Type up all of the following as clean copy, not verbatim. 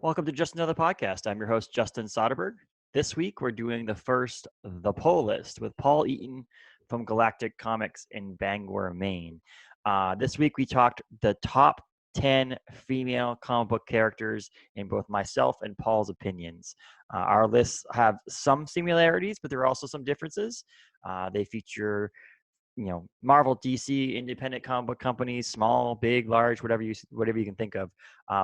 Welcome to Just Another Podcast. I'm your host, Justin Soderberg. This week, we're doing the poll list with Paul Eaton from Galactic Comics in Bangor, Maine. This week, we talked the top 10 female comic book characters in both myself and Paul's opinions. Our lists have some similarities, but there are also some differences. They feature Marvel, DC, independent comic book companies, small, big, large, whatever you can think of.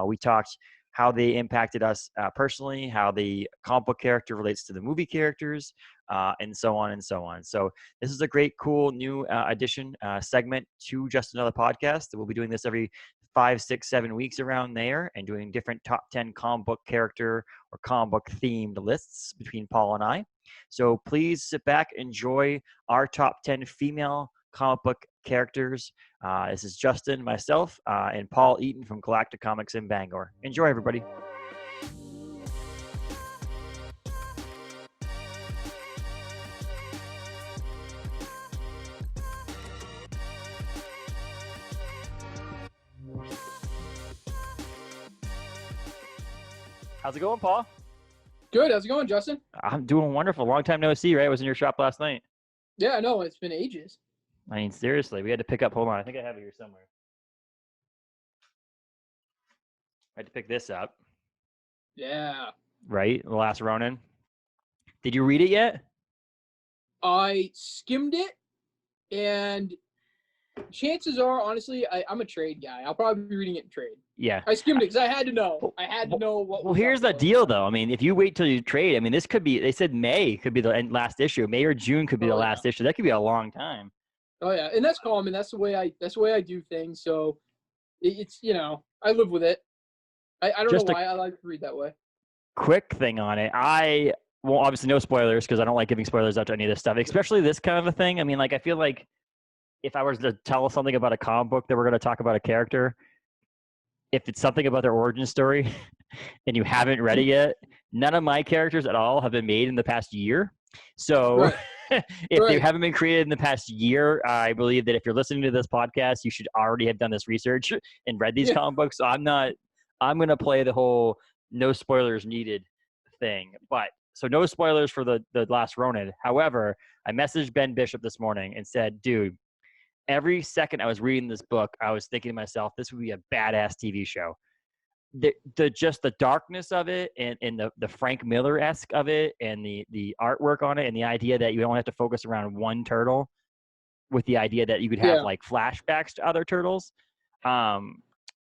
We talked how they impacted us personally, how the comic book character relates to the movie characters, and so on and so on. So this is a great, cool new addition segment to Just Another Podcast. We'll be doing this every 5, 6, 7 weeks around there and doing different top 10 comic book character or comic book themed lists between Paul and I. So please sit back, enjoy our top 10 female comic book characters. This is Justin, myself, and Paul Eaton from Galactic Comics in Bangor. Enjoy, everybody. How's it going, Paul? Good. How's it going, Justin? I'm doing wonderful. Long time no see, right? I was in your shop last night. Yeah, I know. It's been ages. I mean, seriously, we had to pick up. Hold on. I think I have it here somewhere. I had to pick this up. Yeah. Right? The Last Ronin. Did you read it yet? I skimmed it, and chances are, honestly, I'm a trade guy. I'll probably be reading it in trade. Yeah. I skimmed it because I had to know. I had to know what. Well, here's the deal, though. I mean, if you wait till you trade, I mean, this could be. They said May could be the last issue. May or June could be the last issue. That could be a long time. Oh yeah, and that's common. That's the way I do things. So it's I live with it. I don't know why I like to read that way. Quick thing on it. Well, obviously no spoilers because I don't like giving spoilers out to any of this stuff, especially this kind of a thing. I mean, like, I feel like if I was to tell something about a comic book that we're going to talk about a character, if it's something about their origin story and you haven't read it yet, none of my characters at all have been made in the past year. So if they haven't been created in the past year, I believe that if you're listening to this podcast, you should already have done this research and read these comic books. So I'm going to play the whole no spoilers needed thing. But so no spoilers for the Last Ronin. However, I messaged Ben Bishop this morning and said, dude, every second I was reading this book, I was thinking to myself, this would be a badass TV show. Just the darkness of it and the Frank Miller-esque of it and the artwork on it and the idea that you don't have to focus around one turtle with the idea that you could have like flashbacks to other turtles.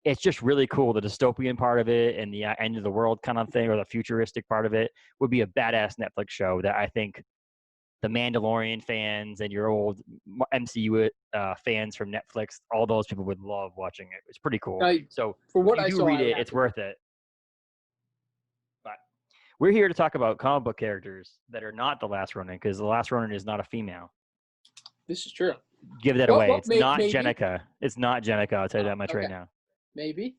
It's just really cool. The dystopian part of it and the end of the world kind of thing, or the futuristic part of it, would be a badass Netflix show that I think the Mandalorian fans and your old MCU fans from Netflix, all those people would love watching it. It's pretty cool. So for what if you do read it, it's worth it. But we're here to talk about comic book characters that are not the Last Ronin, because the Last Ronin is not a female. This is true. Give that away. It's not Jennica. It's not Jennica. I'll tell you that much right now. Maybe.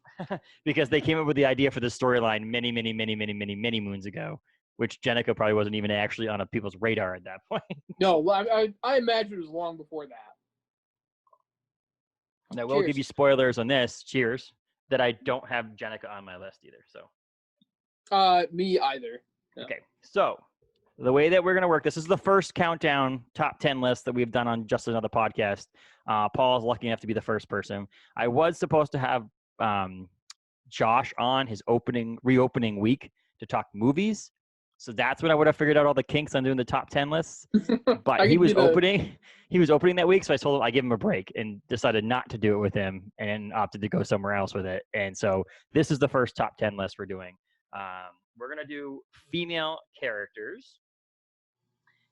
Because they came up with the idea for the storyline many moons ago, which Jennica probably wasn't even actually on people's radar at that point. No, well, I imagine it was long before that. Now, we'll give you spoilers on this. Cheers. That I don't have Jennica on my list either. So. Me either. No. Okay, so the way that we're going to work, this is the first countdown top 10 list that we've done on Just Another Podcast. Paul's lucky enough to be the first person. I was supposed to have Josh on his reopening week to talk movies. So that's when I would have figured out all the kinks on doing the top 10 lists. But he was opening that week. So I told him I'd give him a break and decided not to do it with him and opted to go somewhere else with it. And so this is the first top 10 list we're doing. We're going to do female characters.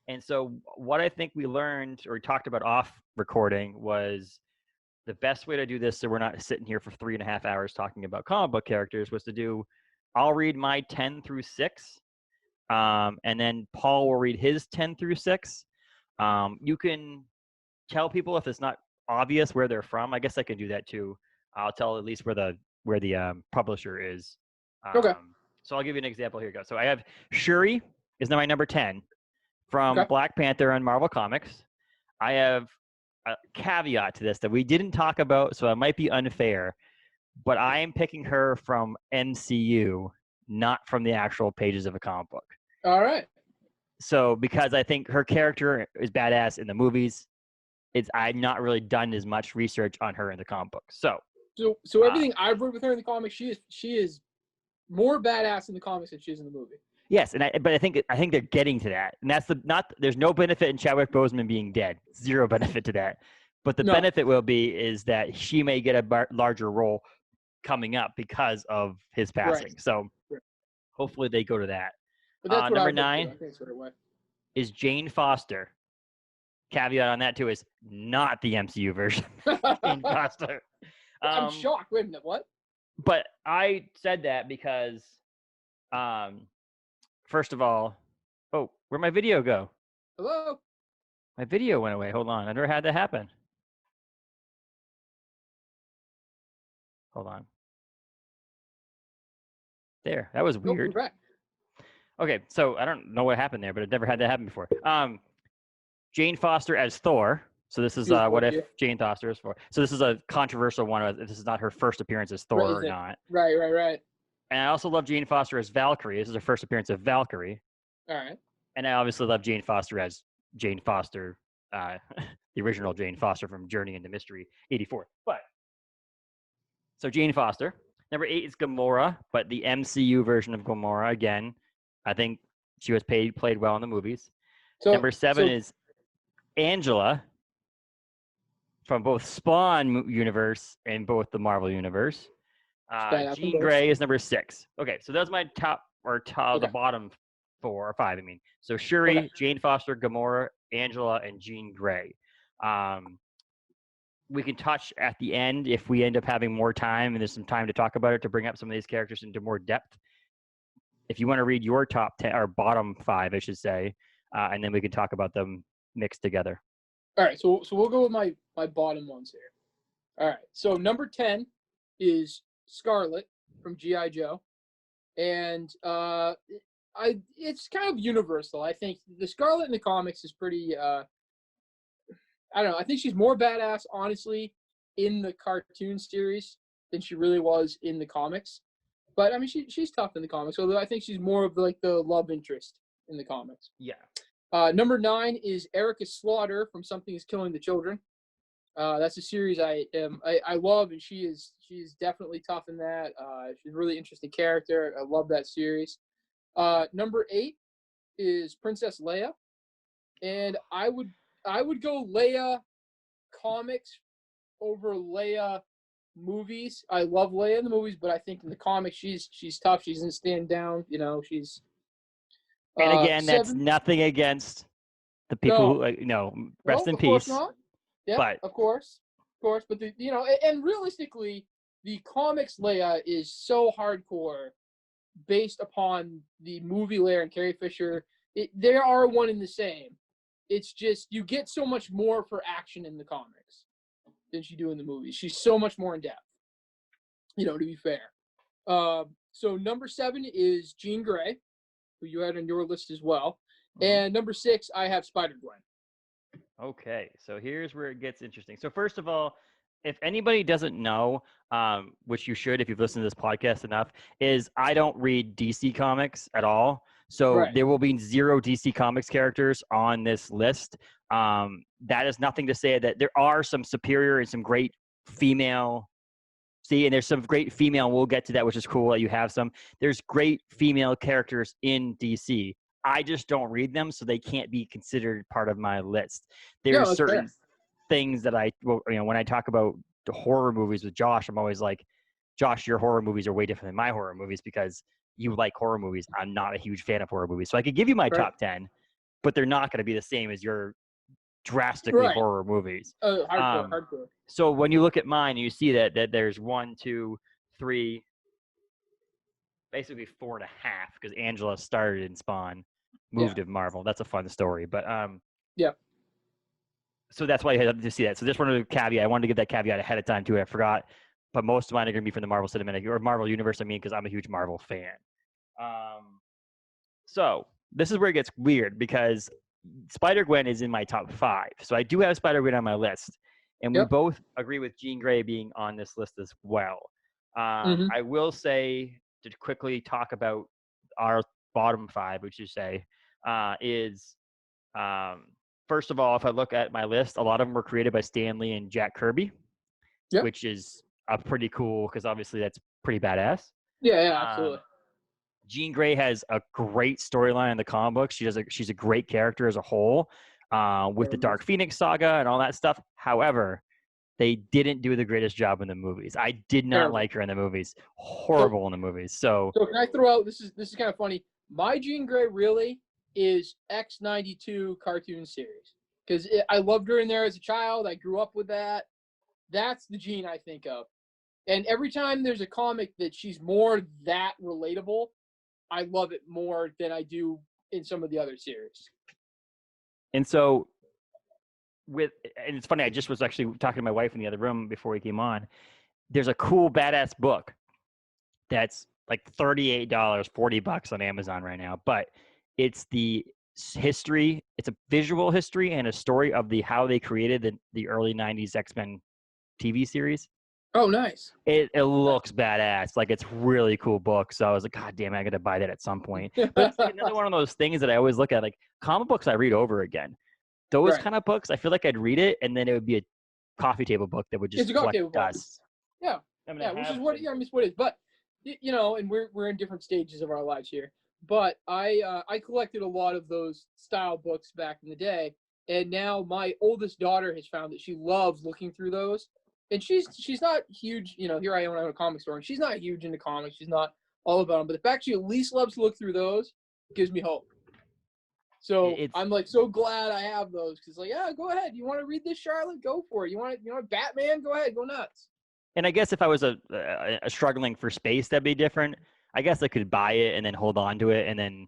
And so what I think we learned or talked about off recording was the best way to do this, so we're not sitting here for 3.5 hours talking about comic book characters, was to do, I'll read my 10 through 6, and then Paul will read his 10 through 6. You can tell people if it's not obvious where they're from. I guess I can do that too. I'll tell at least where the publisher is. Okay. So I'll give you an example. Here you go. So I have SHURI is now my number 10 from Black Panther and Marvel Comics. I have a caveat to this that we didn't talk about, so it might be unfair, but I am picking her from MCU not from the actual pages of a comic book. All right. So because I think her character is badass in the movies, I've not really done as much research on her in the comic book. So everything I've read with her in the comics, she is more badass in the comics than she is in the movie. Yes, but I think they're getting to that, and that's there's no benefit in Chadwick Boseman being dead, zero benefit to that. But the benefit will be is that she may get a larger role coming up because of his passing. Right. So hopefully they go to that. But that's number 9 is Jane Foster. Caveat on that too is not the MCU version. Jane Foster. I'm shocked. Wait a minute, what? But I said that because, first of all, where'd my video go? Hello? My video went away. Hold on. I never had that happen. Hold on. There. That was weird. Nope, okay, so I don't know what happened there, but it never had that happen before. Jane Foster as Thor. So this is what if Jane Foster is Thor. So this is a controversial one. If this is not her first appearance as Thor or not. Right. And I also love Jane Foster as Valkyrie. This is her first appearance of Valkyrie. All right. And I obviously love Jane Foster as Jane Foster, the original Jane Foster from Journey into Mystery 84. But so Jane Foster. Number 8 is Gamora, but the MCU version of Gamora. Again, I think she was played well in the movies. Number 7 is Angela from both Spawn universe and both the Marvel universe. Jean Grey is number 6. Okay, so that's my the bottom 4 or 5. I mean, so Shuri, Jane Foster, Gamora, Angela, and Jean Grey. We can touch at the end if we end up having more time and there's some time to talk about it to bring up some of these characters into more depth. If you want to read your top 10 or bottom 5, I should say, and then we can talk about them mixed together. All right, so we'll go with my bottom ones here. All right, so number 10 is Scarlet from G.I. Joe, and it's kind of universal. I think the Scarlet in the comics is pretty. I don't know. I think she's more badass, honestly, in the cartoon series than she really was in the comics. But I mean, she's tough in the comics. Although I think she's more of the love interest in the comics. Yeah. Number 9 is Erica Slaughter from Something Is Killing the Children. That's a series I love, and she's definitely tough in that. She's a really interesting character. I love that series. Number 8 is Princess Leia, and I would go Leia comics over Leia movies. I love Leia in the movies, but I think in the comics she's tough. She doesn't stand down. She's. And again, that's nothing against the people who, rest in peace. Yeah, but of course. But and realistically, the comics Leia is so hardcore based upon the movie Leia and Carrie Fisher. They are one and the same. It's just you get so much more for action in the comics than you do in the movies. She's so much more in depth. To be fair. So number 7 is Jean Grey, who you had on your list as well. And number 6, I have Spider-Gwen. Okay, so here's where it gets interesting. So first of all, if anybody doesn't know, which you should if you've listened to this podcast enough, is I don't read DC comics at all. So there will be 0 DC Comics characters on this list. That is nothing to say that there are some superior and some great female. And there's some great female. We'll get to that, which is cool that you have some. There's great female characters in DC. I just don't read them, so they can't be considered part of my list. There's certain things that when I talk about the horror movies with Josh, I'm always like, Josh, your horror movies are way different than my horror movies because you like horror movies. I'm not a huge fan of horror movies. So I could give you my top 10, but they're not going to be the same as your drastically horror movies. Hardcore. So when you look at mine, you see that there's 1, 2, 3, basically 4.5, because Angela started in Spawn, moved to Marvel. That's a fun story. But so that's why you had to see that. So just wanted to caveat. I wanted to give that caveat ahead of time too. I forgot. But most of mine are going to be from the Marvel Cinematic or Marvel Universe. Because I'm a huge Marvel fan. So this is where it gets weird because Spider-Gwen is in my top 5. So I do have Spider-Gwen on my list. And we both agree with Jean Grey being on this list as well. I will say to quickly talk about our bottom 5, which you say, is first of all, if I look at my list, a lot of them were created by Stan Lee and Jack Kirby, Yep. which is pretty cool because obviously that's pretty badass. Yeah, absolutely. Jean Grey has a great storyline in the comic books. She's a great character as a whole, with the Dark Phoenix saga and all that stuff. However, they didn't do the greatest job in the movies. I did not like her in the movies. Horrible in the movies. So can I throw out, this is kind of funny. My Jean Grey really is X-92 cartoon series. Because I loved her in there as a child. I grew up with that. That's the Jean I think of. And every time there's a comic that she's more that relatable, I love it more than I do in some of the other series. And so and it's funny, I just was actually talking to my wife in the other room before we came on. There's a cool badass book that's like $38, $40 on Amazon right now, but it's the history, it's a visual history and a story of how they created the early 90s X-Men TV series. Oh, nice. It looks badass. Like, it's really cool book. So I was like, God damn it, I got to buy that at some point. But it's like another one of those things that I always look at, like comic books I read over again. Those kind of books, I feel like I'd read it and then it would be a coffee table book that would just collect dust. Yeah. Which is what it is. But, you know, and we're in different stages of our lives here. But I collected a lot of those style books back in the day. And now my oldest daughter has found that she loves looking through those. And she's not huge, you know, here I am at a comic store, and she's not huge into comics. She's not all about them. But the fact she at least loves to look through those gives me hope. So I'm like so glad I have those because, like, yeah, go ahead. You want to read this, Charlotte? Go for it. You want Batman? Go ahead, go nuts. And I guess if I was a struggling for space, that'd be different. I guess I could buy it and then hold on to it and then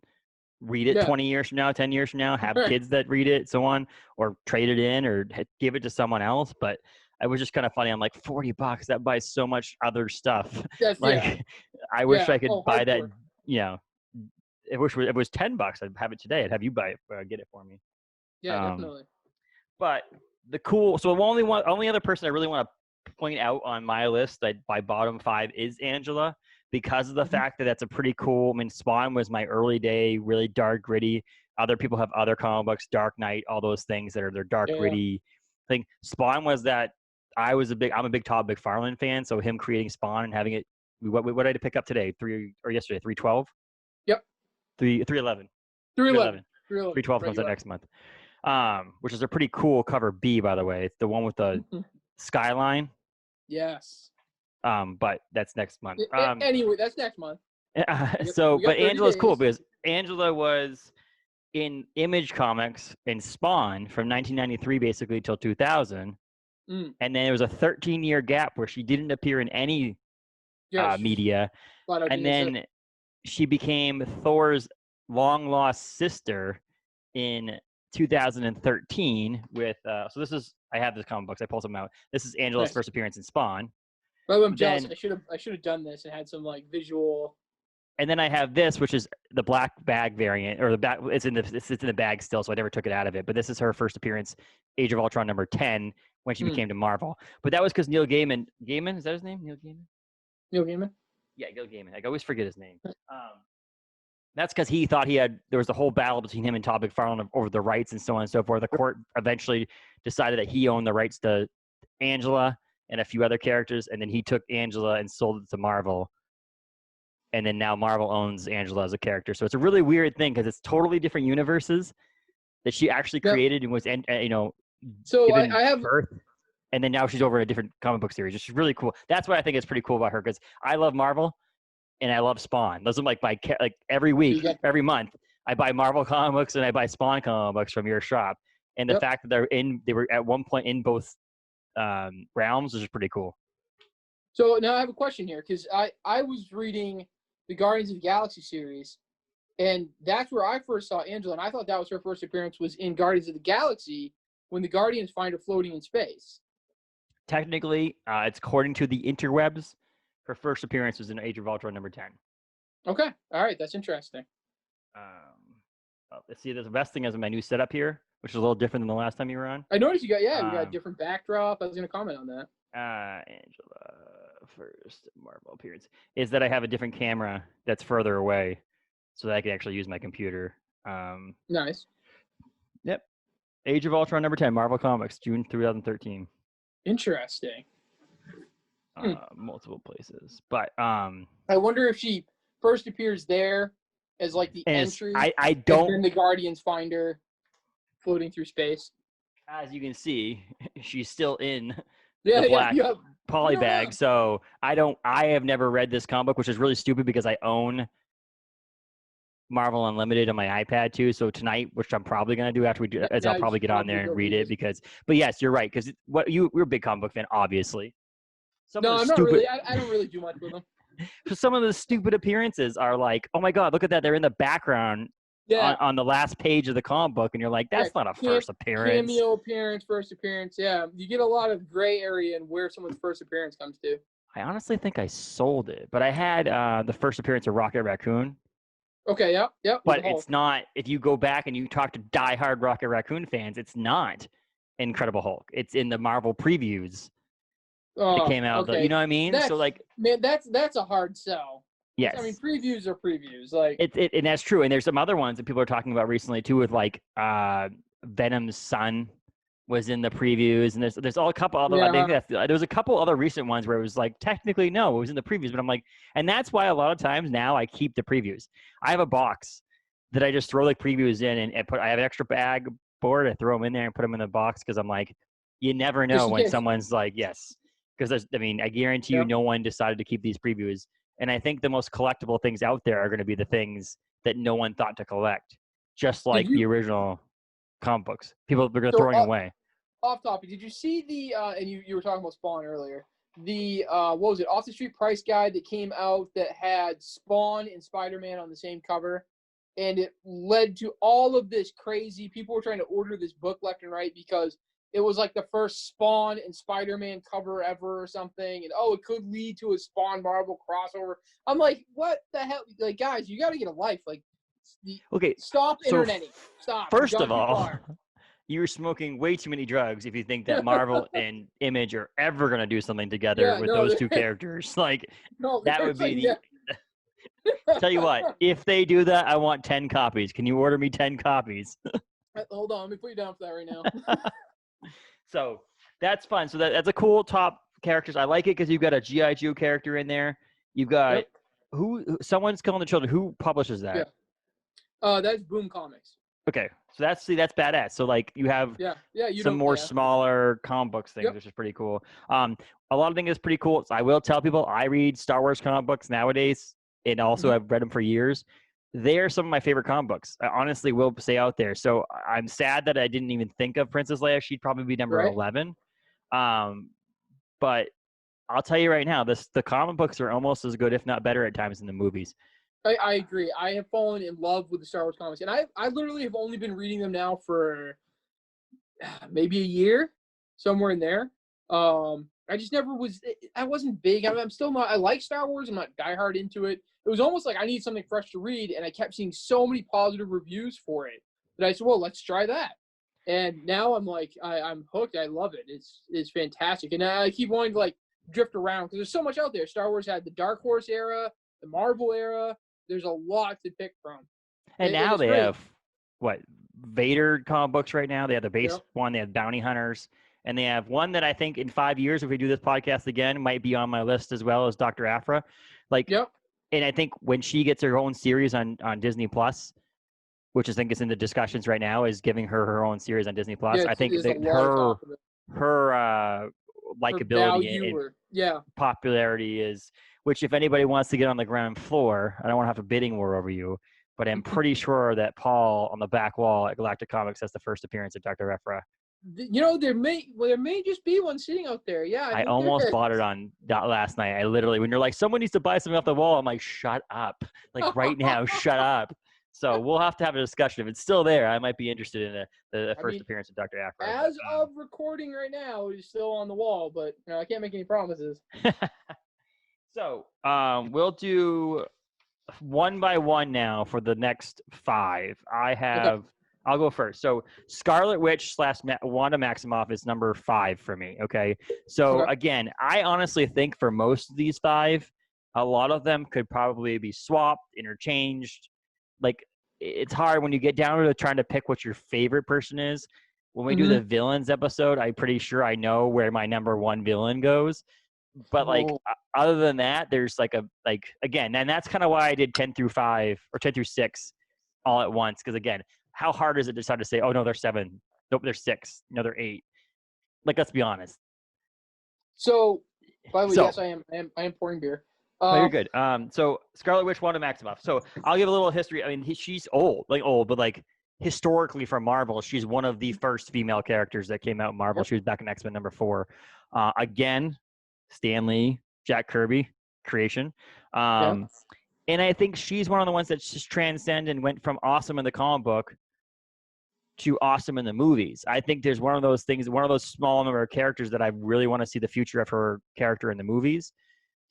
read it 20 years from now, 10 years from now, have kids that read it, so on, or trade it in or give it to someone else. But it was just kind of funny. I'm like, $40, that buys so much other stuff. I wish I could buy that, you know. I wish it was $10. I'd have it today. I'd have you buy it, get it for me. Yeah, definitely. But the only other person I really want to point out on my list that by bottom 5 is Angela, because of the fact that that's a pretty cool. I mean, Spawn was my early day, really dark, gritty. Other people have other comic books, Dark Knight, all those things that are their dark, gritty thing. Spawn was that. I'm a big Todd McFarlane fan, so him creating Spawn and having it. What did I pick up today? 312. Yep. 311. 312 comes out next month. Which is a pretty cool cover B, by the way. It's the one with the skyline. Yes. But that's next month. Anyway, that's next month. But Angela's cool because Angela was in Image Comics in Spawn from 1993 basically till 2000. And then there was a 13-year gap where she didn't appear in any media. And then she became Thor's long-lost sister in 2013 with I have this comic books. I pulled some out. This is Angela's first appearance in Spawn. By the way, I'm jealous. I should have done this and had some like visual. And then I have this, which is the black bag variant, or the bag. It's in the bag still, so I never took it out of it. But this is her first appearance, Age of Ultron number 10, when she became to Marvel. But that was because Neil Gaiman. Gaiman, is that his name? Neil Gaiman. Neil Gaiman. Yeah, Neil Gaiman. I always forget his name. That's because he thought there was a whole battle between him and Todd McFarlane over the rights and so on and so forth. The court eventually decided that he owned the rights to Angela and a few other characters, and then he took Angela and sold it to Marvel. And then now Marvel owns Angela as a character. So it's a really weird thing because it's totally different universes that she actually created and was, So given I have birth. And then now she's over in a different comic book series, which is really cool. That's what I think is pretty cool about her because I love Marvel and I love Spawn. Those are like every week, every month, I buy Marvel comic books and I buy Spawn comic books from your shop. And the fact that they were at one point in both realms is pretty cool. So now I have a question here because I was reading the Guardians of the Galaxy series, and that's where I first saw Angela, and I thought that was her first appearance was in Guardians of the Galaxy when the Guardians find her floating in space. Technically, it's according to the interwebs, her first appearance was in Age of Ultron number 10. Okay, all right, that's interesting. Let's see, the best thing is my new setup here, which is a little different than the last time you were on. I noticed you got a different backdrop. I was going to comment on that. Angela first Marvel appearance is that I have a different camera that's further away, so that I can actually use my computer. Nice. Yep. Age of Ultron number 10, Marvel Comics, June 2013. Interesting. Multiple places, but I wonder if she first appears there as like the entry. I don't. And then the Guardians find her floating through space. As you can see, she's still in Yeah, the black yeah. poly No, bag. no. So I have never read this comic book, which is really stupid because I own Marvel Unlimited on my iPad too. So tonight, which I'm probably gonna do after we do, is Yeah, I'll probably get on there and read it because. But yes, you're right because you're a big comic book fan, obviously. No, I'm not really. I don't really do much with them. So some of the stupid appearances are like, oh my god, look at that! They're in the background on the last page of the comic book, and you're like, that's not a first appearance. Cameo appearance, first appearance. Yeah, you get a lot of gray area in where someone's first appearance comes to. I honestly think I sold it, but I had the first appearance of Rocket Raccoon. Okay, yep. But it's not. If you go back and you talk to diehard Rocket Raccoon fans, it's not Incredible Hulk. It's in the Marvel previews. That came out. Okay. You know what I mean? So like, man, that's a hard sell. Yes. I mean, previews are previews. Like and that's true. And there's some other ones that people are talking about recently too, with like Venom's son was in the previews, and there's all a couple other. I think there was a couple other recent ones where it was like technically no, it was in the previews, but I'm like, and that's why a lot of times now I keep the previews. I have a box that I just throw like previews in and put. I have an extra bag board. I throw them in there and put them in the box because I'm like, you never know when someone's like yes. Because I guarantee you, no one decided to keep these previews. And I think the most collectible things out there are going to be the things that no one thought to collect, just like the original comic books. People are throwing away. Off topic, did you see the? And you were talking about Spawn earlier. The what was it? Off the Street Price Guide that came out that had Spawn and Spider-Man on the same cover, and it led to all of this crazy. People were trying to order this book left and right because it was like the first Spawn and Spider-Man cover ever or something. And, it could lead to a Spawn Marvel crossover. I'm like, what the hell? Like, guys, you got to get a life. Like, stop interneting. Stop. First of all, you're smoking way too many drugs if you think that Marvel and Image are ever going to do something together with those two characters. Like, that would be Tell you what, if they do that, I want 10 copies. Can you order me 10 copies? Hold on. Let me put you down for that right now. So that's fun. So that's a cool top characters. I like it because you've got a G.I. Joe character in there. You've got someone's killing the children. Who publishes that? Yeah. That's Boom Comics. Okay. So that's badass. So like you have some more smaller comic books things, which is pretty cool. A lot of things is pretty cool. So I will tell people I read Star Wars comic books nowadays, and also I've read them for years. They're some of my favorite comic books. I honestly will say out there. So I'm sad that I didn't even think of Princess Leia. She'd probably be number 11. But I'll tell you right now, the comic books are almost as good, if not better, at times than the movies. I agree. I have fallen in love with the Star Wars comics, and I literally have only been reading them now for maybe a year, somewhere in there. I just never was. I wasn't big. I'm still not. I like Star Wars. I'm not diehard into it. It was almost like I need something fresh to read, and I kept seeing so many positive reviews for it that I said, well, let's try that. And now I'm like, I'm hooked. I love it. It's fantastic. And I keep wanting to like drift around because there's so much out there. Star Wars had the Dark Horse era, the Marvel era. There's a lot to pick from. And now they have Vader comic books right now. They have the base one. They have Bounty Hunters. And they have one that I think in 5 years, if we do this podcast again, might be on my list as well as Dr. Aphra. And I think when she gets her own series on Disney Plus, which I think is in the discussions right now, is giving her own series on Disney Plus. I think that her likability and popularity is, which if anybody wants to get on the ground floor, I don't want to have a bidding war over you, but I'm pretty sure that Paul on the back wall at Galactic Comics has the first appearance of Dr. Aphra. You know, there may just be one sitting out there. Yeah, I almost bought it on last night. I literally, when you're like, someone needs to buy something off the wall, I'm like, shut up. Like right now, shut up. So we'll have to have a discussion. If it's still there, I might be interested in the first appearance of Dr. Aphra. As of recording right now, it's still on the wall, but I can't make any promises. So we'll do one by one now for the next 5. I have I'll go first. So Scarlet Witch / Wanda Maximoff is number 5 for me. Okay. So Okay. again, I honestly think for most of these 5, a lot of them could probably be swapped, interchanged. Like, it's hard when you get down to trying to pick what your favorite person is. When we do Mm-hmm. the villains episode, I'm pretty sure I know where my number 1 villain goes. But like other than that, there's again, and that's kind of why I did 10 through 5 or 10 through 6 all at once. Because again, how hard is it to decide to say, oh no, they're 7, nope, they're 6, no, they're 8. Like, let's be honest. So, by the way, So, yes, I am pouring beer. no, you're good. So Scarlet Witch, Wanda Maximoff. So I'll give a little history. I mean, she's old, but like historically from Marvel, she's one of the first female characters that came out in Marvel. Yep. She was back in X-Men number 4. Again, Stan Lee, Jack Kirby creation. And I think she's one of the ones that just transcended and went from awesome in the comic book to awesome in the movies. I think there's one of those things, one of those small number of characters that I really want to see the future of her character in the movies.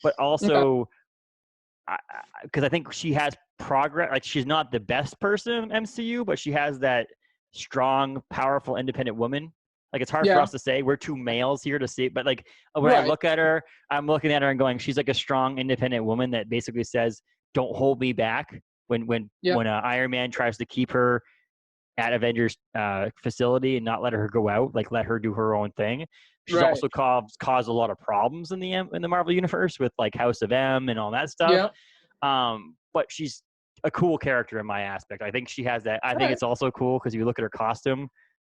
But also, because I think she has progress. Like, she's not the best person in MCU, but she has that strong, powerful, independent woman. Like, it's hard for us to say. We're 2 males here to see. But, like, when I look at her, I'm looking at her and going, she's like a strong, independent woman that basically says, don't hold me back. When Iron Man tries to keep her at Avengers facility and not let her go out, like, let her do her own thing. She's also caused a lot of problems in the Marvel universe with like House of M and all that stuff. But she's a cool character in my aspect. I think she has that. I think it's also cool because you look at her costume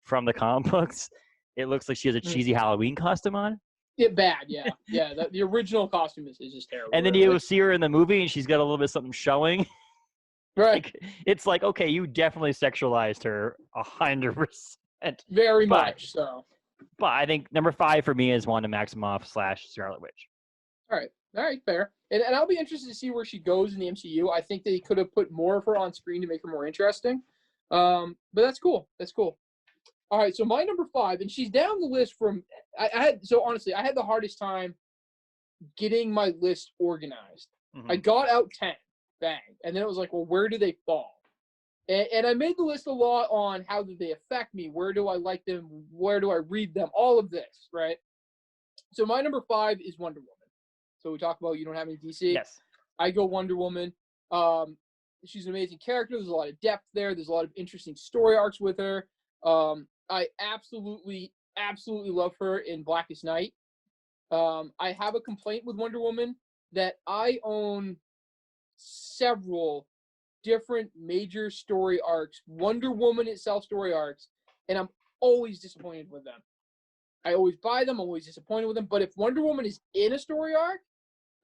from the comic books, it looks like she has a cheesy Halloween costume on. The original costume is just terrible. And then you see her in the movie and she's got a little bit of something showing. Right. Like, it's like, okay, you definitely sexualized her 100%. Very much so. But I think number 5 for me is Wanda Maximoff / Scarlet Witch. All right, fair. And I'll be interested to see where she goes in the MCU. I think they could have put more of her on screen to make her more interesting. But that's cool. All right, so my number 5, and she's down the list from. Honestly, I had the hardest time getting my list organized. Mm-hmm. I got out 10, bang, and then it was like, well, where do they fall? And I made the list a lot on how do they affect me, where do I like them, where do I read them, all of this, right? So my number 5 is Wonder Woman. So we talk about you don't have any DC. Yes. I go Wonder Woman. She's an amazing character. There's a lot of depth there. There's a lot of interesting story arcs with her. I absolutely love her in Blackest Night. I have a complaint with Wonder Woman that I own several different major story arcs, Wonder Woman itself story arcs, and I'm always disappointed with them. I always buy them, I'm always disappointed with them, but if Wonder Woman is in a story arc,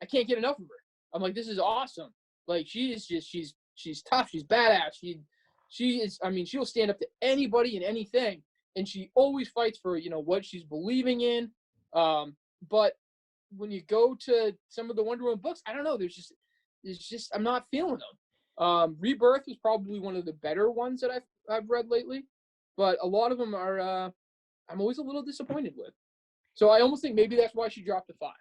I can't get enough of her. I'm like, this is awesome. Like, she's tough, she's badass, she is, I mean, she'll stand up to anybody and anything, and she always fights for, what she's believing in. But when you go to some of the Wonder Woman books, I don't know, there's just I'm not feeling them. Rebirth was probably one of the better ones that I've read lately, but a lot of them are I'm always a little disappointed with. So I almost think maybe that's why she dropped to 5.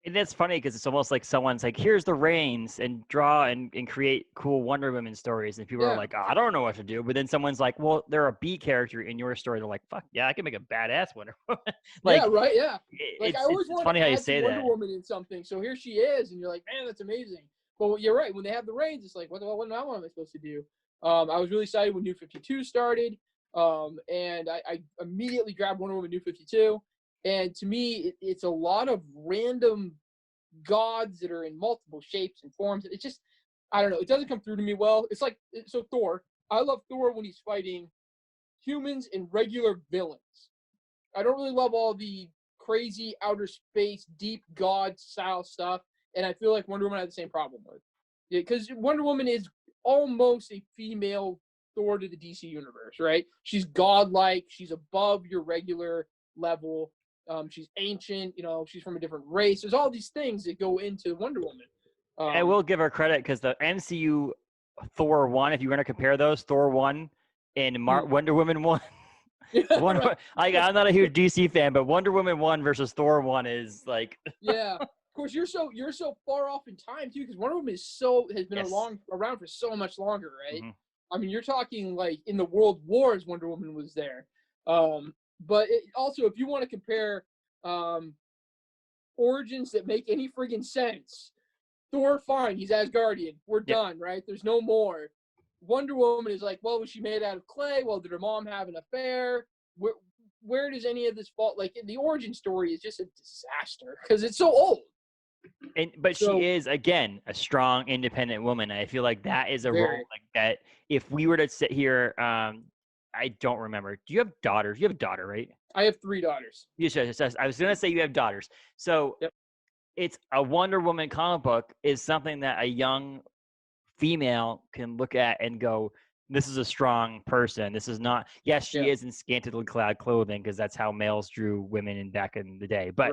And that's funny because it's almost like someone's like, here's the reins and draw and create cool Wonder Woman stories. And people are like, oh, I don't know what to do. But then someone's like, well, they're a B character in your story. They're like, fuck, yeah, I can make a badass Wonder Woman. Like, yeah, right, yeah. Like, I always it's funny how you say Wonder that. Woman in something. So here she is. And you're like, man, that's amazing. But you're right. When they have the reins, it's like, what am I supposed to do? I was really excited when New 52 started. And I immediately grabbed Wonder Woman New 52. And to me, it's a lot of random gods that are in multiple shapes and forms. It's just, I don't know. It doesn't come through to me well. It's like, so Thor. I love Thor when he's fighting humans and regular villains. I don't really love all the crazy outer space, deep god style stuff. And I feel like Wonder Woman had the same problem with it. Because Wonder Woman is almost a female Thor to the DC universe, right? She's godlike. She's above your regular level. She's ancient, she's from a different race. There's all these things that go into Wonder Woman. I will give her credit because the MCU Thor 1, if you're going to compare those, Thor 1 and Wonder Woman 1. I'm not a huge DC fan, but Wonder Woman 1 versus Thor 1 is like... Yeah. Of course, you're so far off in time, too, because Wonder Woman has been around for so much longer, right? Mm-hmm. I mean, you're talking like in the World Wars, Wonder Woman was there. But also, if you want to compare origins that make any friggin' sense, Thor, fine, he's Asgardian. We're done, right? There's no more. Wonder Woman is like, well, was she made out of clay? Well, did her mom have an affair? Where does any of this fall? Like, the origin story is just a disaster because it's so old. But she is, again, a strong, independent woman. And I feel like that is a role like that. If we were to sit here, I don't remember. Do you have daughters? You have a daughter, right? I have 3 daughters. Yes, I was going to say you have daughters. So it's a Wonder Woman comic book is something that a young female can look at and go, this is a strong person. This is not, yes, she is in scantily clad clothing because that's how males drew women in back in the day. But,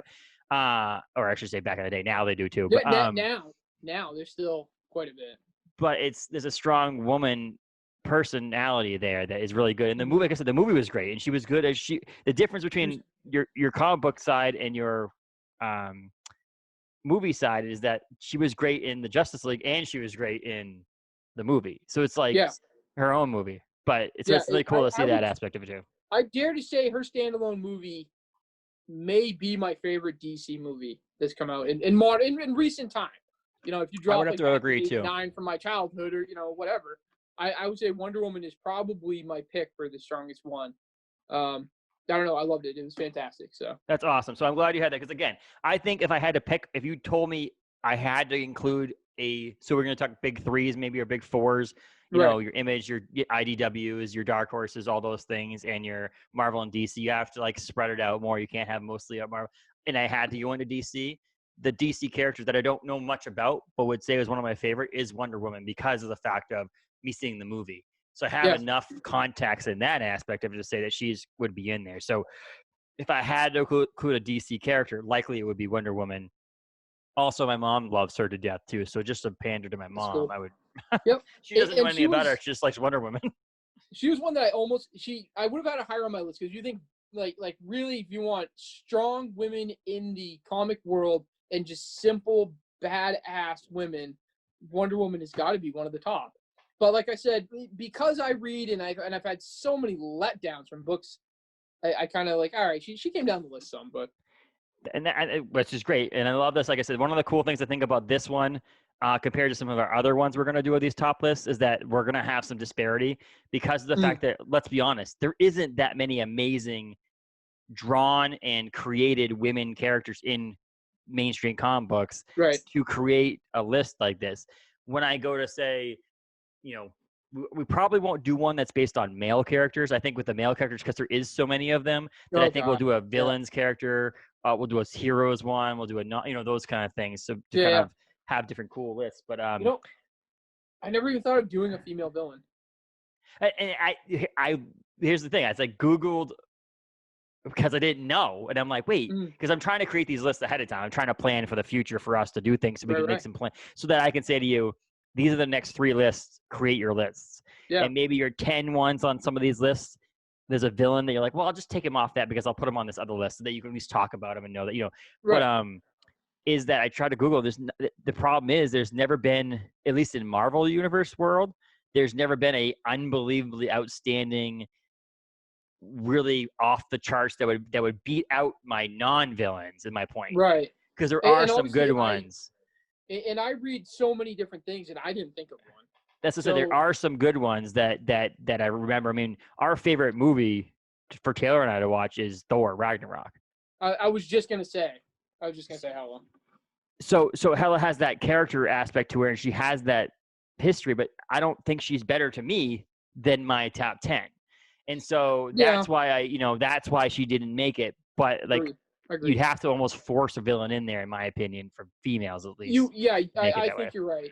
or I should say back in the day. Now they do too. Yeah, but, now there's still quite a bit. But there's a strong woman personality there that is really good. And the movie, like I said, the movie was great. And she was good as the difference between your comic book side and your movie side is that she was great in the Justice League and she was great in the movie. So it's like her own movie, but it's really cool to see that aspect of it too. I dare to say her standalone movie may be my favorite DC movie that's come out in recent time. You know, if you drop, I would have to agree too. 9 from my childhood or whatever, I would say Wonder Woman is probably my pick for the strongest one. I don't know. I loved it. It was fantastic. So that's awesome. So I'm glad you had that because again, I think if I had to pick, if you told me I had to include so we're going to talk big 3s, maybe or big 4s, you know, your Image, your IDWs, your Dark Horses, all those things, and your Marvel and DC. You have to like spread it out more. You can't have mostly at Marvel. And I had to go into DC. The DC characters that I don't know much about, but would say was one of my favorite is Wonder Woman because of the fact of me seeing the movie. So I have enough context in that aspect of it to say that would be in there. So if I had to include a DC character, likely it would be Wonder Woman. Also, my mom loves her to death too. So just to pander to my mom, cool. I would. She doesn't know anything about her. She just likes Wonder Woman. She was one that I would have had her higher on my list because you think like really if you want strong women in the comic world and just simple badass women, Wonder Woman has got to be one of the top. But like I said, because I read and I've had so many letdowns from books, I kind of like, all right, she came down the list some, but. And which is great. And I love this. Like I said, one of the cool things I think about this one compared to some of our other ones we're going to do with these top lists is that we're going to have some disparity because of the fact that, let's be honest, there isn't that many amazing drawn and created women characters in mainstream comic books to create a list like this. When I go to say, you know, we probably won't do one that's based on male characters. I think with the male characters, because there is so many of them, that I think we'll do a villains character. We'll do a heroes one. We'll do those kind of things. So to kind of have different cool lists. But I never even thought of doing a female villain. And I here's the thing. I like Googled because I didn't know, and I'm like, wait, because I'm trying to create these lists ahead of time. I'm trying to plan for the future for us to do things so we can make some plan so that I can say to you, these are the next 3 lists. Create your lists. Yeah. And maybe your 10 ones on some of these lists, there's a villain that you're like, well, I'll just take him off that because I'll put him on this other list so that you can at least talk about him and know that, But is that I tried to Google this. The problem is there's never been, at least in Marvel Universe world, there's never been a unbelievably outstanding, really off the charts that would beat out my non-villains, is my point. Right. Because there are some good ones. And I read so many different things, and I didn't think of one. That's to say, there are some good ones that I remember. I mean, our favorite movie for Taylor and I to watch is Thor Ragnarok. I was just gonna say Hela. So Hela has that character aspect to her, and she has that history, but I don't think she's better to me than my top 10. And so that's why that's why she didn't make it. But like. Agreed. You'd have to almost force a villain in there, in my opinion, for females at least. I think you're right.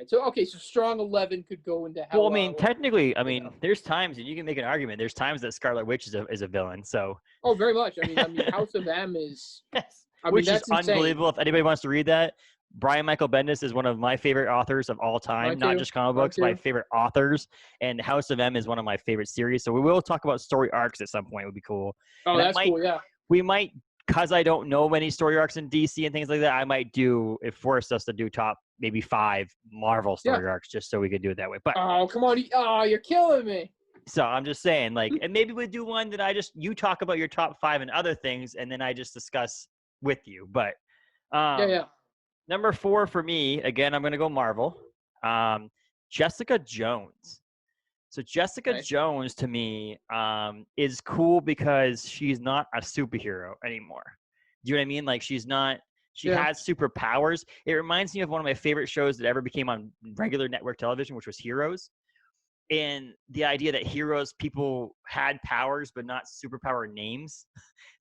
So so strong 11 could go into Hela. Well, I mean, technically, there's times, and you can make an argument. There's times that Scarlet Witch is a villain. So. Oh, very much. I mean, House of M is. Which is unbelievable. If anybody wants to read that, Brian Michael Bendis is one of my favorite authors of all time, not just comic books, my favorite authors. And House of M is one of my favorite series. So we will talk about story arcs at some point. It would be cool. Oh, that's cool. Yeah. We might. Because I don't know many story arcs in DC and things like that, I might force us to do top maybe 5 Marvel story arcs just so we could do it that way. But oh, come on. Oh, you're killing me. so I'm just saying, like, and maybe we do one that you talk about your top 5 and other things, and then I just discuss with you. But number 4 for me, again, I'm going to go Marvel. Jessica Jones. So Jessica Jones to me is cool because she's not a superhero anymore. Do you know what I mean? Like, she has superpowers. It reminds me of one of my favorite shows that ever became on regular network television, which was Heroes. And the idea that heroes, people had powers, but not superpower names.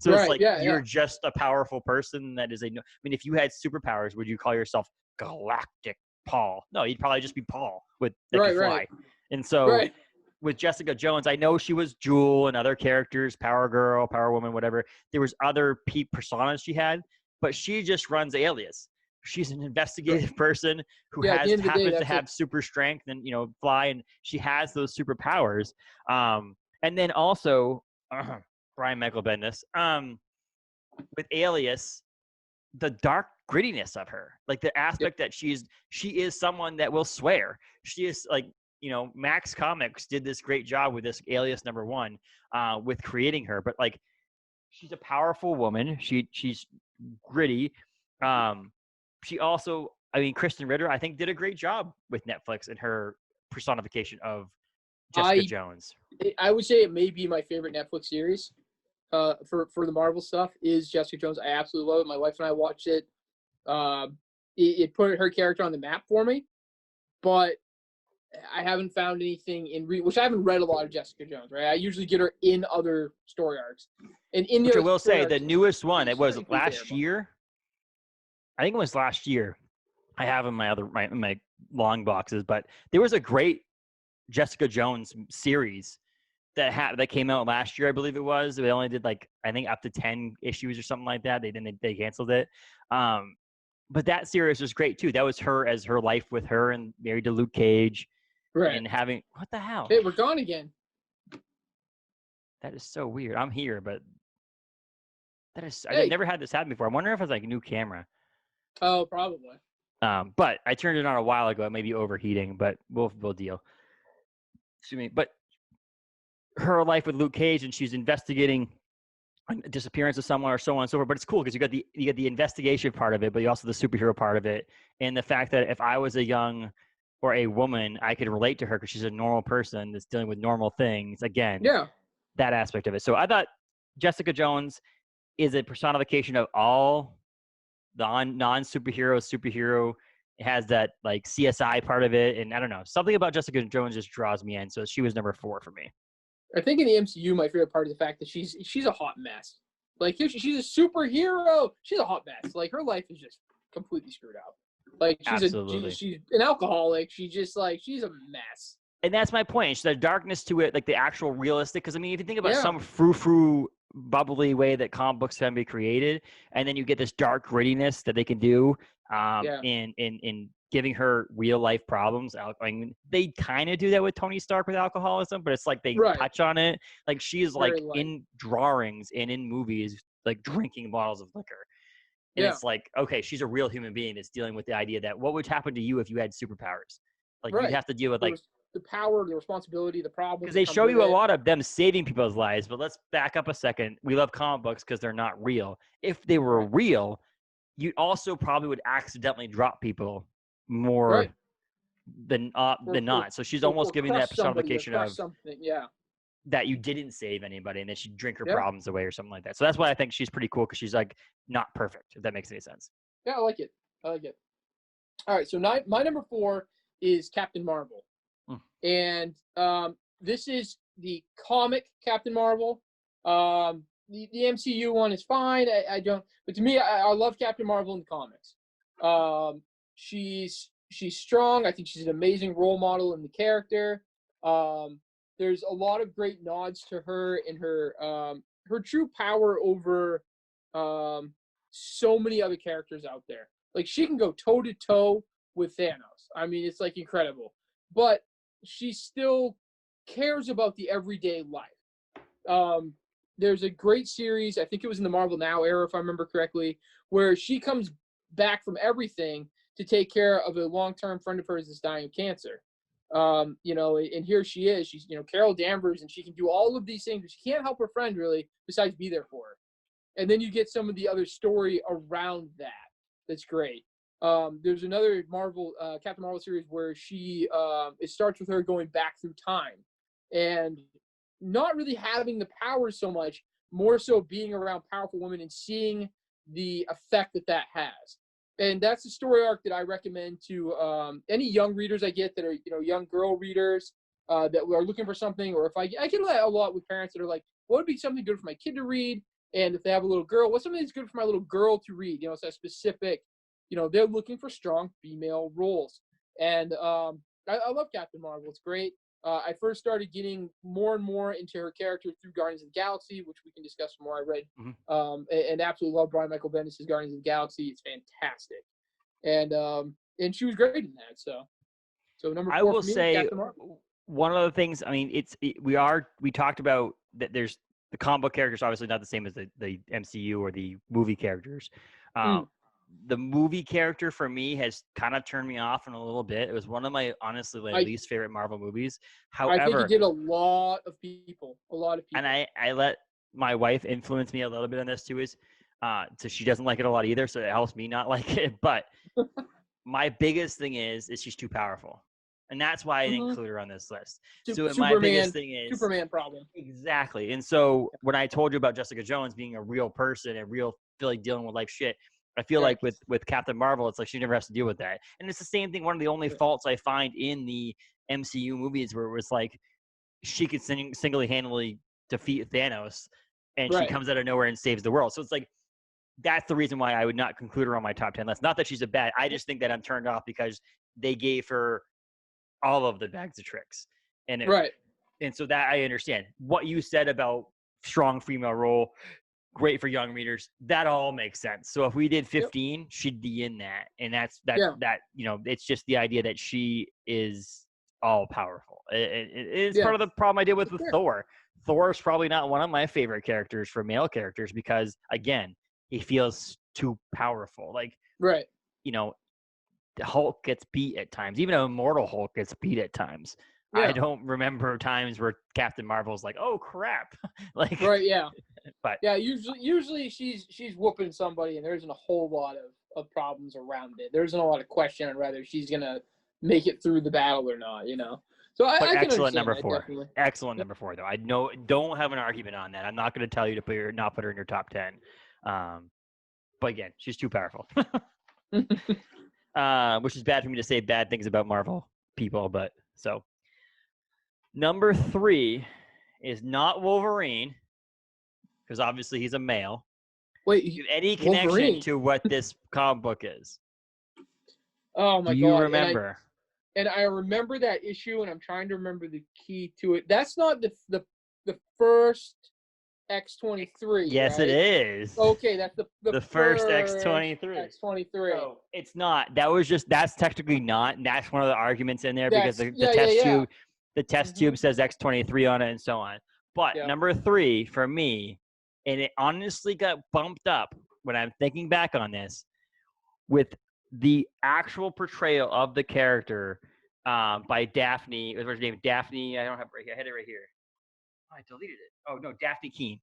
So it's like, you're just a powerful person that is I mean, if you had superpowers, would you call yourself Galactic Paul? No, you'd probably just be Paul that could fly. And so with Jessica Jones, I know she was Jewel and other characters, Power Girl, Power Woman, whatever. There was other personas she had, but she just runs Alias. She's an investigative person who happens to have super strength and, fly, and she has those superpowers. And then also, Brian Michael Bendis, with Alias, the dark grittiness of her, like the aspect that she is someone that will swear. She is like, Max Comics did this great job with this Alias #1 with creating her, but like, she's a powerful woman. She's gritty. She also, Kristen Ritter, I think, did a great job with Netflix and her personification of Jessica Jones. I would say it may be my favorite Netflix series for the Marvel stuff is Jessica Jones. I absolutely love it. My wife and I watched it. It put her character on the map for me, but I haven't found anything which I haven't read a lot of Jessica Jones, right? I usually get her in other story arcs. And in which I will say, the newest one, it was last year. I think it was last year. I have in my long boxes, but there was a great Jessica Jones series that came out last year, I believe it was. They only did I think up to 10 issues or something like that. They canceled it. But that series was great too. That was her as her life with her and married to Luke Cage, and having what the hell? Hey, we're gone again. That is so weird. I'm here, but I've never had this happen before. I wonder if it's like a new camera. Oh, probably. But I turned it on a while ago. It may be overheating, but we'll deal. Excuse me. But her life with Luke Cage, and she's investigating a disappearance of someone or so on and so forth. But it's cool because you got the investigation part of it, but you also the superhero part of it, and the fact that if I was a young or a woman, I could relate to her because she's a normal person that's dealing with normal things. Again, that aspect of it. So I thought Jessica Jones is a personification of all the superhero. It has that like CSI part of it, and I don't know, something about Jessica Jones just draws me in. So she was number 4 for me. I think in the MCU, my favorite part is the fact that she's a hot mess. Like she's a superhero. She's a hot mess. Like her life is just completely screwed up. Like she's an alcoholic. She's just like she's a mess. And that's my point. It's the darkness to it, like the actual realistic. Because I mean, if you think about some frou-frou, bubbly way that comic books can be created, and then you get this dark grittiness that they can do in giving her real life problems. I mean, they kind of do that with Tony Stark with alcoholism, but it's like they touch on it. Like she's like in drawings and in movies, like drinking bottles of liquor. And it's like, okay, she's a real human being that's dealing with the idea that what would happen to you if you had superpowers? Like you'd have to deal with like the power, the responsibility, the problems. Because they show you a lot of them saving people's lives, but let's back up a second. We love comic books because they're not real. If they were real, you also probably would accidentally drop people more than not. So she's almost giving that personification of that you didn't save anybody and that she'd drink her problems away or something like that. So that's why I think she's pretty cool because she's like not perfect, if that makes any sense. Yeah, I like it. All right, so my number 4 is Captain Marvel. And this is the comic Captain Marvel. The MCU one is fine. I don't, but to me, I love Captain Marvel in the comics. She's strong. I think she's an amazing role model in the character. There's a lot of great nods to her and her true power over so many other characters out there. Like she can go toe to toe with Thanos. I mean, it's like incredible. But she still cares about the everyday life. There's a great series, I think it was in the Marvel Now era, if I remember correctly, where she comes back from everything to take care of a long-term friend of hers that's dying of cancer. You know, and here she is. She's, you know, Carol Danvers, and she can do all of these things, but she can't help her friend really, besides be there for her. And then you get some of the other story around that. That's great. There's another Marvel, Captain Marvel series where it starts with her going back through time, and not really having the power so much, more so being around powerful women and seeing the effect that has. And that's a story arc that I recommend to any young readers I get that are, you know, young girl readers that are looking for something, or if I get a lot with parents that are like, what would be something good for my kid to read? And if they have a little girl, what's something that's good for my little girl to read? You know, it's that specific, you know, they're looking for strong female roles. And I love Captain Marvel. It's great. I first started getting more and more into her character through Guardians of the Galaxy, which we can discuss more. I read and absolutely love Brian Michael Bendis' Guardians of the Galaxy. It's fantastic. And she was great in that. So number 4 I will for me, say Captain Marvel. one of the things, I mean, we talked about that there's the comic book characters obviously not the same as the MCU or the movie characters. The movie character for me has kind of turned me off in a little bit. It was one of my honestly least favorite Marvel movies. However, I think it did a lot of people. And I let my wife influence me a little bit on this too. So she doesn't like it a lot either, so it helps me not like it. But my biggest thing is she's too powerful, and that's why I didn't include her on this list. My biggest thing is Superman problem. Exactly. And so when I told you about Jessica Jones being a real person and dealing with life shit, I feel like with Captain Marvel, it's like she never has to deal with that. And it's the same thing. One of the only faults I find in the MCU movies where it was like she could single-handedly defeat Thanos, and she comes out of nowhere and saves the world. So it's like that's the reason why I would not conclude her on my top 10 list. Not that she's a bad. I just think that I'm turned off because they gave her all of the bags of tricks. And and so that I understand what you said about strong female role. Great for young readers. That all makes sense. So if we did 15, she'd be in that. And that, you know, it's just the idea that she is all powerful. It's part of the problem I did with Thor. Thor's probably not one of my favorite characters for male characters because, again, he feels too powerful. Like, you know, the Hulk gets beat at times. Even an immortal Hulk gets beat at times. I don't remember times where Captain Marvel's like, "Oh crap!" Like, but usually she's whooping somebody, and there isn't a whole lot of problems around it. There isn't a lot of question on whether she's gonna make it through the battle or not. You know. So I can excellent number that, 4. Definitely. Excellent number 4, though. I don't have an argument on that. I'm not going to tell you to not put her in your top 10. But again, she's too powerful. Which is bad for me to say bad things about Marvel people, but so. Number 3 is not Wolverine, because obviously he's a male. Wait, any connection Wolverine? To what this comic book is? Oh my God! Do you remember? And I remember that issue, and I'm trying to remember the key to it. That's not the first X-23. Yes, right? It is. Okay, that's the first X-23. X-23. So it's not. That's technically not. And that's one of the arguments in there because the test tube says X-23 on it and so on. But number 3 for me, and it honestly got bumped up when I'm thinking back on this, with the actual portrayal of the character by Daphne. What's her name? Daphne. I don't have it right here. I had it right here. I deleted it. Oh no, Daphne Keane.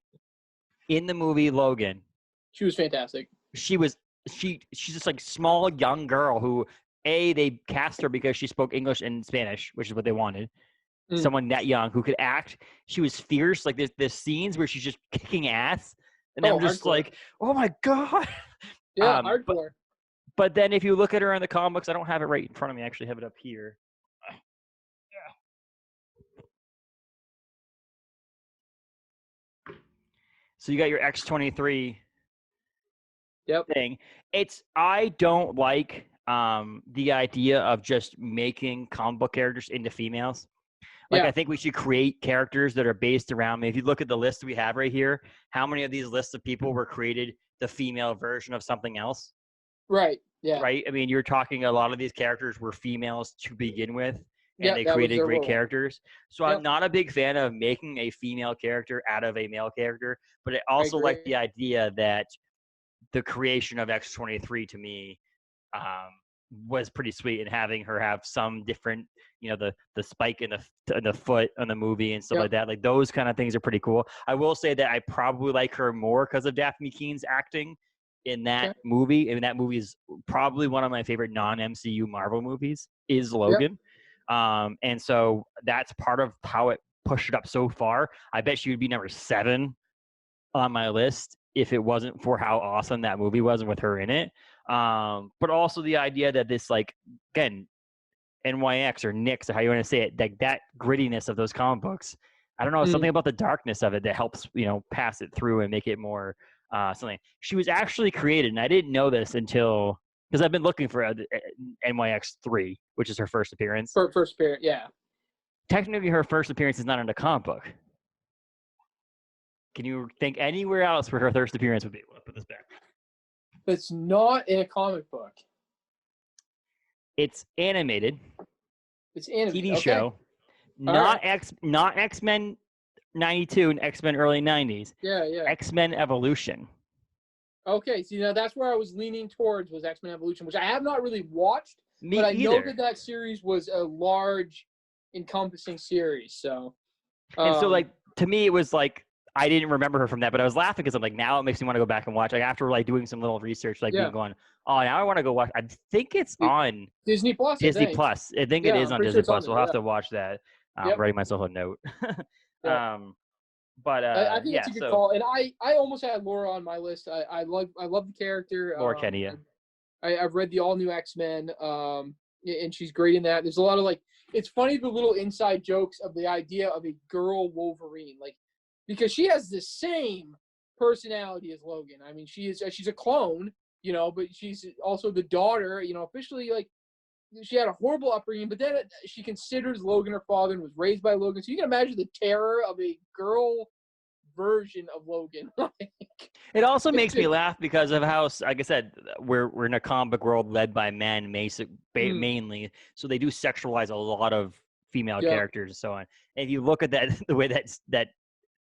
In the movie Logan. She was fantastic. She's this like small young girl who they cast her because she spoke English and Spanish, which is what they wanted. Someone that young who could act. She was fierce. Like there's scenes where she's just kicking ass, and I'm just like, oh my God. Yeah, hardcore. But then if you look at her in the comics, I don't have it right in front of me. I actually have it up here. So you got your X-23 thing. I don't like the idea of just making comic book characters into females. I think we should create characters that are based around me. If you look at the list we have right here, how many of these lists of people were created the female version of something else? Right. Yeah. Right. I mean, you're talking a lot of these characters were females to begin with, and they created great characters. So I'm not a big fan of making a female character out of a male character, but I also like the idea that the creation of X-23 to me was pretty sweet, and having her have some different, the spike in the foot on the movie and stuff Yep. like that. Like those kind of things are pretty cool. I will say that I probably like her more because of Daphne Keene's acting in that movie. And that movie is probably one of my favorite non-MCU Marvel movies is Logan. And so that's part of how it pushed it up so far. I bet she would be number 7 on my list if it wasn't for how awesome that movie was and with her in it. But also the idea that this, like, again, NYX or Nyx, or how you want to say it, like that grittiness of those comic books. I don't know, something about the darkness of it that helps, pass it through and make it more something. She was actually created, and I didn't know this until, because I've been looking for NYX 3, which is her first appearance. First appearance, yeah. Technically, her first appearance is not in a comic book. Can you think anywhere else where her first appearance would be? We'll put this back. It's not in a comic book. It's animated. It's animated. TV show. Not X-Men 92 and X-Men early 90s. Yeah. X-Men Evolution. Okay, see, now that's where I was leaning towards, was X-Men Evolution, which I have not really watched. Me but I either. know that series was a large, encompassing series. So, and so, like, to me, it was like, I didn't remember her from that, but I was laughing because I'm like, now it makes me want to go back and watch. Like, after like doing some little research, like being going, oh, now I want to go watch. I think it's on Disney Plus. Disney Plus. I think it is on Disney Plus. We'll have to watch that. I'm writing myself a note. But I think it's a good call. And I almost had Laura on my list. I love the character. Laura Kenny. Yeah. I've read the all new X-Men, and she's great in that. There's a lot of, like, it's funny, the little inside jokes of the idea of a girl Wolverine, like, because she has the same personality as Logan. I mean, she's a clone, but she's also the daughter, officially, like, she had a horrible upbringing, but then she considers Logan her father and was raised by Logan. So you can imagine the terror of a girl version of Logan. It also makes me laugh because of how, like I said, we're in a comic world led by men mainly, so they do sexualize a lot of female characters and so on. And if you look at that, the way that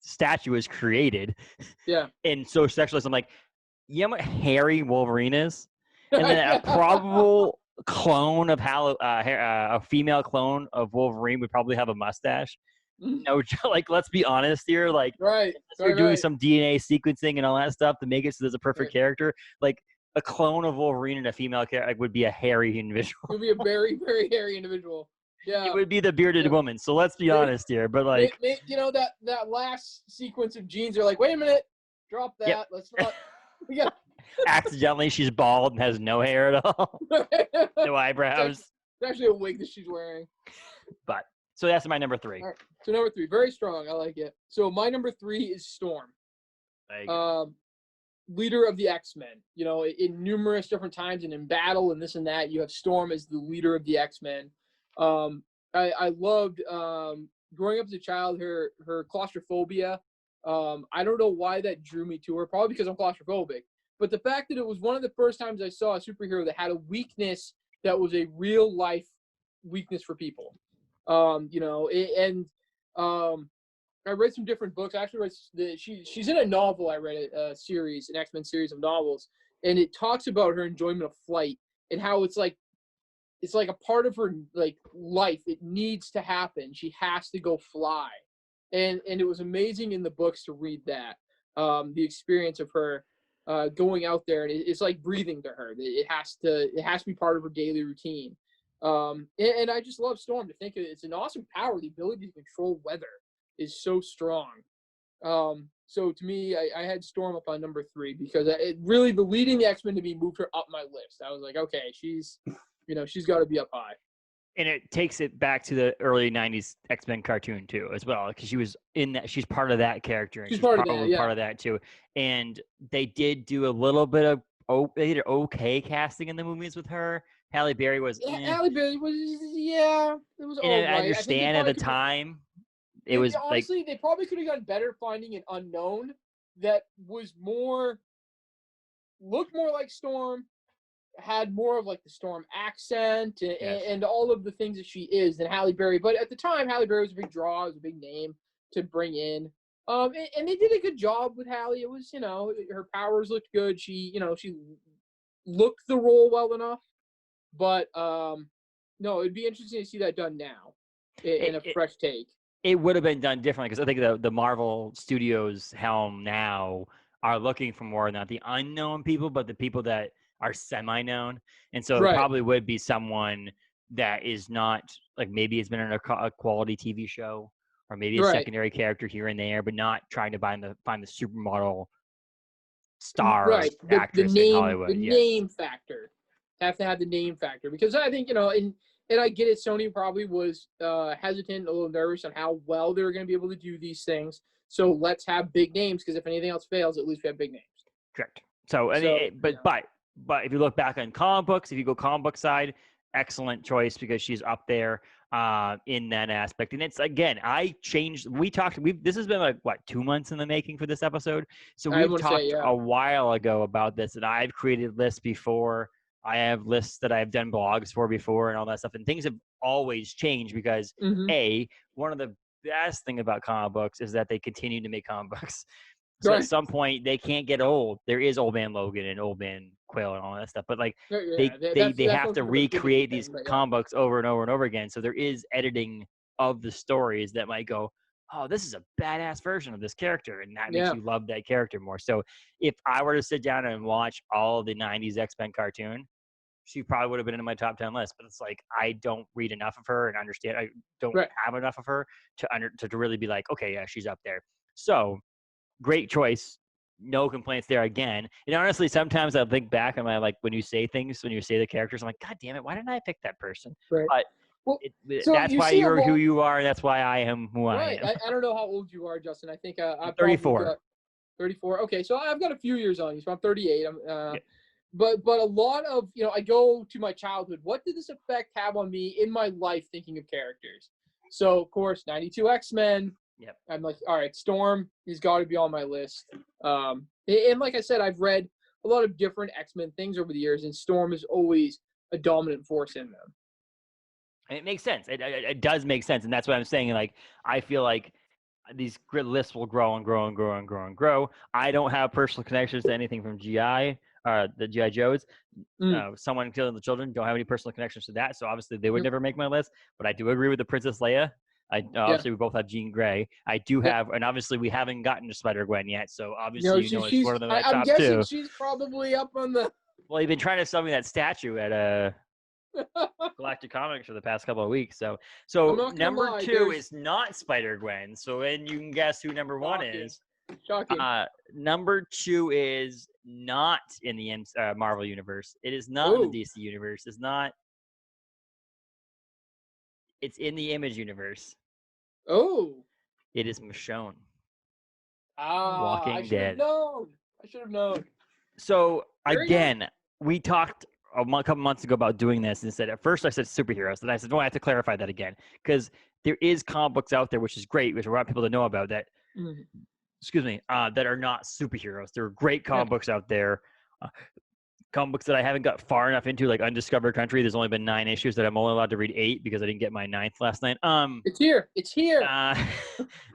statue is created, and so sexualized, I'm like, you know what hairy Wolverine is, and then a probable clone of a female clone of Wolverine would probably have a mustache. No, like, let's be honest here. Like, you're doing some DNA sequencing and all that stuff to make it so there's a perfect character. Like, a clone of Wolverine and a female character would be a hairy individual. It would be a very, very hairy individual. Yeah, it would be the bearded woman. So let's be honest here. But like, that last sequence of genes are like, wait a minute, drop that. Yep. Let's not. We got. Accidentally, she's bald and has no hair at all. No eyebrows. It's actually a wig that she's wearing. But so that's my number 3. All right. So number 3, very strong. I like it. So my number 3 is Storm. Leader of the X-Men. In numerous different times and in battle and this and that, you have Storm as the leader of the X-Men. I loved growing up as a child, her claustrophobia. I don't know why that drew me to her. Probably because I'm claustrophobic. But the fact that it was one of the first times I saw a superhero that had a weakness that was a real life weakness for people. I read some different books. I actually read she's in a novel. I read an X-Men series of novels, and it talks about her enjoyment of flight and how it's like a part of her, like, life. It needs to happen. She has to go fly, and it was amazing in the books to read that. The experience of her going out there, and it's like breathing to her. It has to be part of her daily routine. And I just love Storm. To think it's an awesome power. The ability to control weather is so strong. So to me, I had Storm up on number 3 because it really, the leading the X-Men to me, moved her up my list. I was like, okay, she's got to be up high. And it takes it back to the early 90s X-Men cartoon too, as well, because she was in that. She's part of that character, and she's probably part of that too. And they did do a little bit of they did okay casting in the movies with her. Halle Berry was. Halle Berry was. It was. And I understand at the time, it was honestly, like, they probably could have done better finding an unknown that was looked more like Storm, had more of like the Storm accent and all of the things that she is than Halle Berry. But at the time, Halle Berry was a big draw, it was a big name to bring in. And they did a good job with Halle. It was, her powers looked good. She looked the role well enough. But no, it'd be interesting to see that done now in a fresh take. It would have been done differently because I think the Marvel Studios helm now are looking for more not the unknown people, but the people that are semi-known. And so it Right. probably would be someone that is not like maybe it's been in a quality TV show or maybe a Right. secondary character here and there, but not trying to find the supermodel star Right. actress in Hollywood. The name factor. Have to have the name factor because I think, and I get it. Sony probably was hesitant, a little nervous on how well they were going to be able to do these things. So let's have big names because if anything else fails, at least we have big names. Correct. So, I mean, but if you look back on comic books, if you go comic book side, excellent choice because she's up there in that aspect. And it's again, this has been like 2 months in the making for this episode. So we've talked a while ago about this, and I've created lists before. I have lists that I've done blogs for before and all that stuff. And things have always changed because one of the best thing about comic books is that they continue to make comic books. So at some point they can't get old. There is Old Man Logan and Old Man Quill and all that stuff, but like they have to recreate these comic books over and over and over again. So there is editing of the stories that might go, oh, this is a badass version of this character, and that makes you love that character more. So if I were to sit down and watch all of the '90s X-Men cartoon, she probably would have been in my top 10 list. But it's like I don't read enough of her and understand. I don't have enough of her to really be like, okay, yeah, she's up there. So. Great choice. No complaints there again. And honestly, sometimes I'll think back on when you say the characters, I'm like, God damn it, why didn't I pick that person? Right. But that's why you're who you are, and that's why I am who I am. I don't know how old you are, Justin. I think I'm 34. 34. Okay, so I've got a few years on you. So I'm 38. But a lot of, I go to my childhood. What did this effect have on me in my life thinking of characters? So, of course, 92 X-Men. Yep. I'm like, all right, Storm has got to be on my list. And like I said, I've read a lot of different X-Men things over the years, and Storm is always a dominant force in them. And it makes sense. It does make sense, and that's what I'm saying. Like, I feel like these lists will grow and grow and grow and grow and grow. I don't have personal connections to anything from the GI Joes. Someone killing the children. Don't have any personal connections to that, so obviously they would never make my list. But I do agree with the Princess Leia. Obviously, we both have Jean Grey. I do have, and obviously we haven't gotten to Spider-Gwen yet, so obviously it's one of the top two. I'm guessing she's probably up on the. Well, you've been trying to sell me that statue at Galactic Comics for the past couple of weeks. So number two is not Spider-Gwen. So then you can guess who number one is. Shocking. Number two is not in the Marvel universe. It is not in the DC universe. It's not. It's in the Image universe. Oh. It is Michonne. Walking Dead. I should have known. So again, we talked a couple months ago about doing this and said at first I said superheroes, and I said no, I have to clarify that again because there is comic books out there, which is great, which I want people to know about that. That are not superheroes. There are great comic books out there. Comic books that I haven't got far enough into, like Undiscovered Country. There's only been 9 issues that I'm only allowed to read 8 because I didn't get my 9th last night. It's here.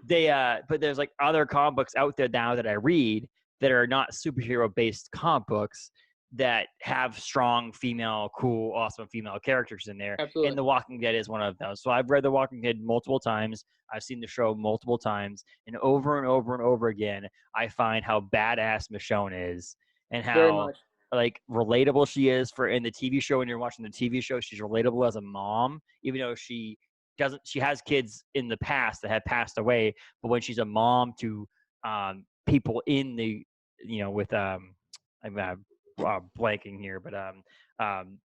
But there's like other comic books out there now that I read that are not superhero based comic books that have strong female, cool, awesome female characters in there. Absolutely. And The Walking Dead is one of those. So I've read The Walking Dead multiple times. I've seen the show multiple times, and over and over and over again, I find how badass Michonne is and how like relatable she is in the TV show. When you're watching the TV show, she's relatable as a mom, even though she has kids in the past that have passed away. But when she's a mom to people in the, with I'm blanking here, but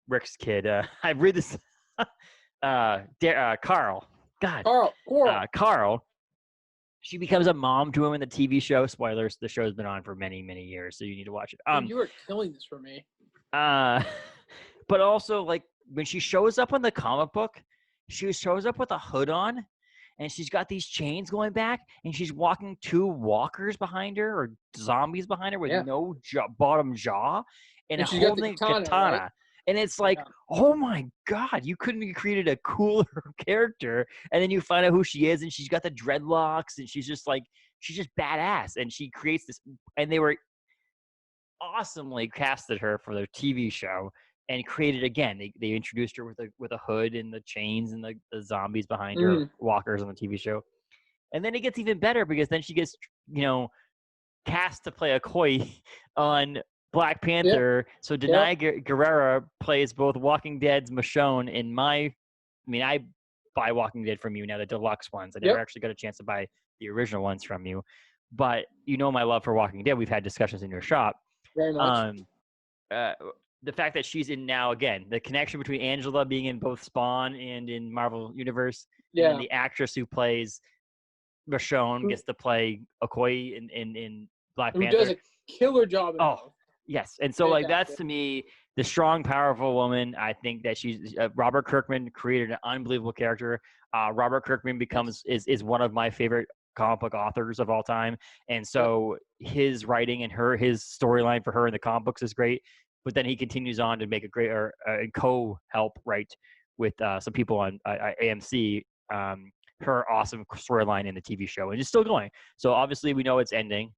Rick's kid. I read this. Carl. God. Carl. She becomes a mom to him in the TV show. Spoilers: the show's been on for many, many years, so you need to watch it. You are killing this for me. But also, like when she shows up in the comic book, she shows up with a hood on, and she's got these chains going back, and she's walking 2 walkers behind her or zombies behind her with no bottom jaw, and holding a katana. Right? And it's like, oh my God, you couldn't have created a cooler character. And then you find out who she is, and she's got the dreadlocks, and she's just badass. And she creates this, and they were awesomely casted her for their TV show and created again. They introduced her with a hood and the chains and the zombies behind her, Mm. walkers on the TV show. And then it gets even better because then she gets, cast to play Okoye on Black Panther. So Denai Guerrera plays both Walking Dead's Michonne in I buy Walking Dead from you now, the deluxe ones. I never actually got a chance to buy the original ones from you. But my love for Walking Dead. We've had discussions in your shop. Very much. The fact that she's in now, again, the connection between Angela being in both Spawn and in Marvel Universe, and then the actress who plays Michonne gets to play Okoye in Black Panther. Who does a killer job in both. Yes. And so, that's to me the strong, powerful woman. I think that she's Robert Kirkman created an unbelievable character. Robert Kirkman is one of my favorite comic book authors of all time. And so his writing and his storyline for her in the comic books is great. But then he continues on to make a great co-help write with some people on AMC, her awesome storyline in the TV show. And it's still going. So obviously we know it's ending.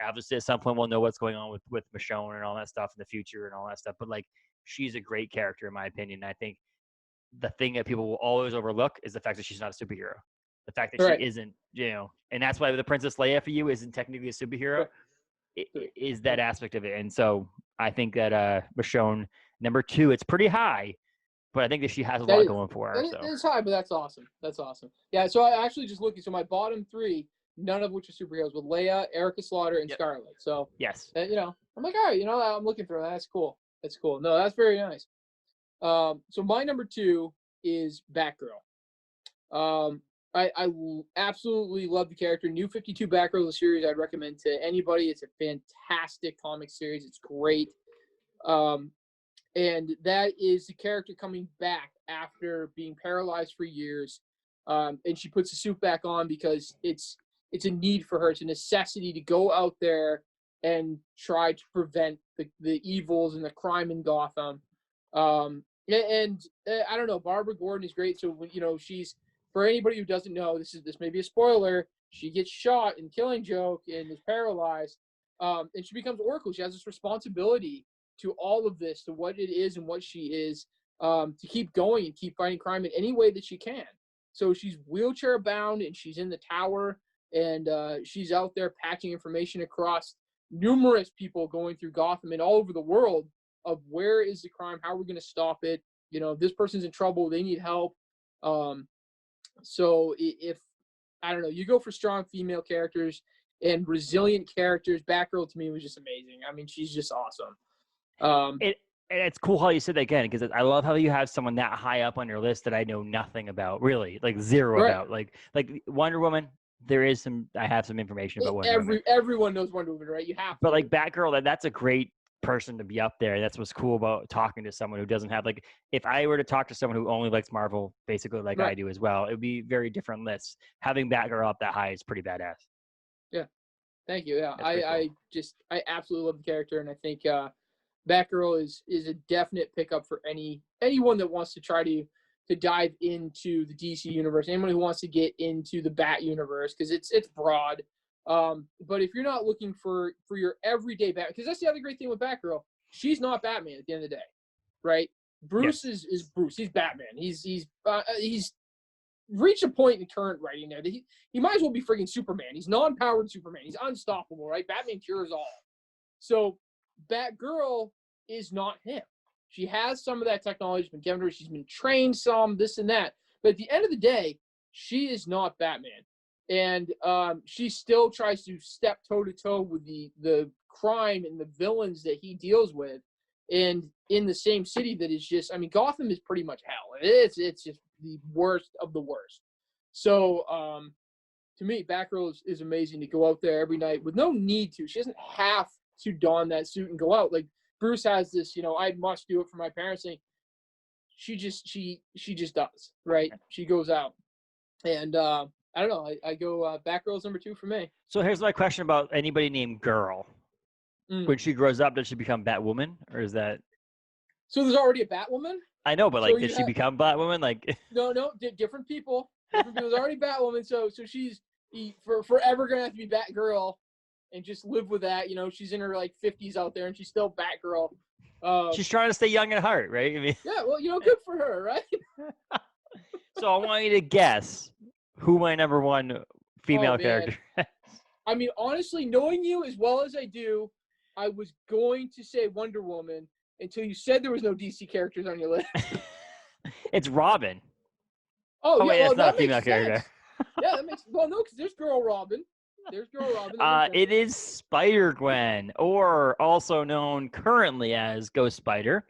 Obviously at some point we'll know what's going on with Michonne and all that stuff in the future and all that stuff. But she's a great character in my opinion. I think the thing that people will always overlook is the fact that she's not a superhero. The fact that she isn't, and that's why the Princess Leia for you isn't technically a superhero. Is that aspect of it. And so I think that Michonne, number 2, it's pretty high, but I think that she has a lot going for her. It's high, but that's awesome. That's awesome. Yeah, so I actually just looking. So my bottom 3, none of which are superheroes, with Leia, Erica Slaughter, and Scarlet. So yes, I'm like, all right, I'm looking through that. That's cool. That's cool. No, that's very nice. So my number 2 is Batgirl. I absolutely love the character. New 52 Batgirl, the series I'd recommend to anybody. It's a fantastic comic series. It's great. And that is the character coming back after being paralyzed for years. And she puts the suit back on because it's a need for her. It's a necessity to go out there and try to prevent the evils and the crime in Gotham. And I don't know, Barbara Gordon is great. So, she's, for anybody who doesn't know, this may be a spoiler, she gets shot in Killing Joke and is paralyzed. And she becomes Oracle. She has this responsibility to all of this, to what it is and what she is, to keep going and keep fighting crime in any way that she can. So she's wheelchair bound and she's in the tower and she's out there patching information across numerous people going through Gotham and all over the world of where is the crime, how are we going to stop it? If this person's in trouble, they need help. So if, I don't know, you go for strong female characters and resilient characters, Batgirl to me was just amazing. I mean, she's just awesome. It's cool how you said that again, because I love how you have someone that high up on your list that I know nothing about, really, zero about. Like Wonder Woman, I have some information about Wonder Woman. Everyone knows Wonder Woman, right? You have to. But Batgirl, that's a great person to be up there. That's what's cool about talking to someone who doesn't have, if I were to talk to someone who only likes Marvel basically I do as well, it would be very different lists. Having Batgirl up that high is pretty badass. Yeah, thank you. Yeah, I absolutely love the character, and I think Batgirl is a definite pickup for anyone that wants to try to dive into the DC universe, anyone who wants to get into the Bat universe, because it's broad. But if you're not looking for your everyday Batman, because that's the other great thing with Batgirl, she's not Batman at the end of the day, right? Bruce is Bruce. He's Batman. He's reached a point in current writing there that he might as well be freaking Superman. He's non-powered Superman. He's unstoppable, right? Batman cures all. So Batgirl is not him. She has some of that technology been given to her. She's been trained some, this and that. But at the end of the day, she is not Batman. And she still tries to step toe-to-toe with the crime and the villains that he deals with. And in the same city that is just, Gotham is pretty much hell. It's just the worst of the worst. So to me, Batgirl is amazing to go out there every night with no need to. She doesn't have to don that suit and go out. Like Bruce has this, I must do it for my parents thing. She just does, right? She goes out. And I don't know. I go Batgirl's number 2 for me. So here's my question about anybody named Girl. When she grows up, does she become Batwoman, or is that? So there's already a Batwoman? I know, but did she become Batwoman? No, different people. There's already Batwoman, so she's forever gonna have to be Batgirl, and just live with that. She's in her 50s out there, and she's still Batgirl. She's trying to stay young at heart, right? I mean, Yeah, well, good for her, right? so I want you to guess who my number one female character is. I mean, honestly, knowing you as well as I do, I was going to say Wonder Woman until you said there was no DC characters on your list. It's Robin. Oh, yeah, wait, well, that's not that a female makes character. sense. Yeah, that makes no, because there's Girl Robin. There's Girl Robin. It is Spider-Gwen, or also known currently as Ghost Spider.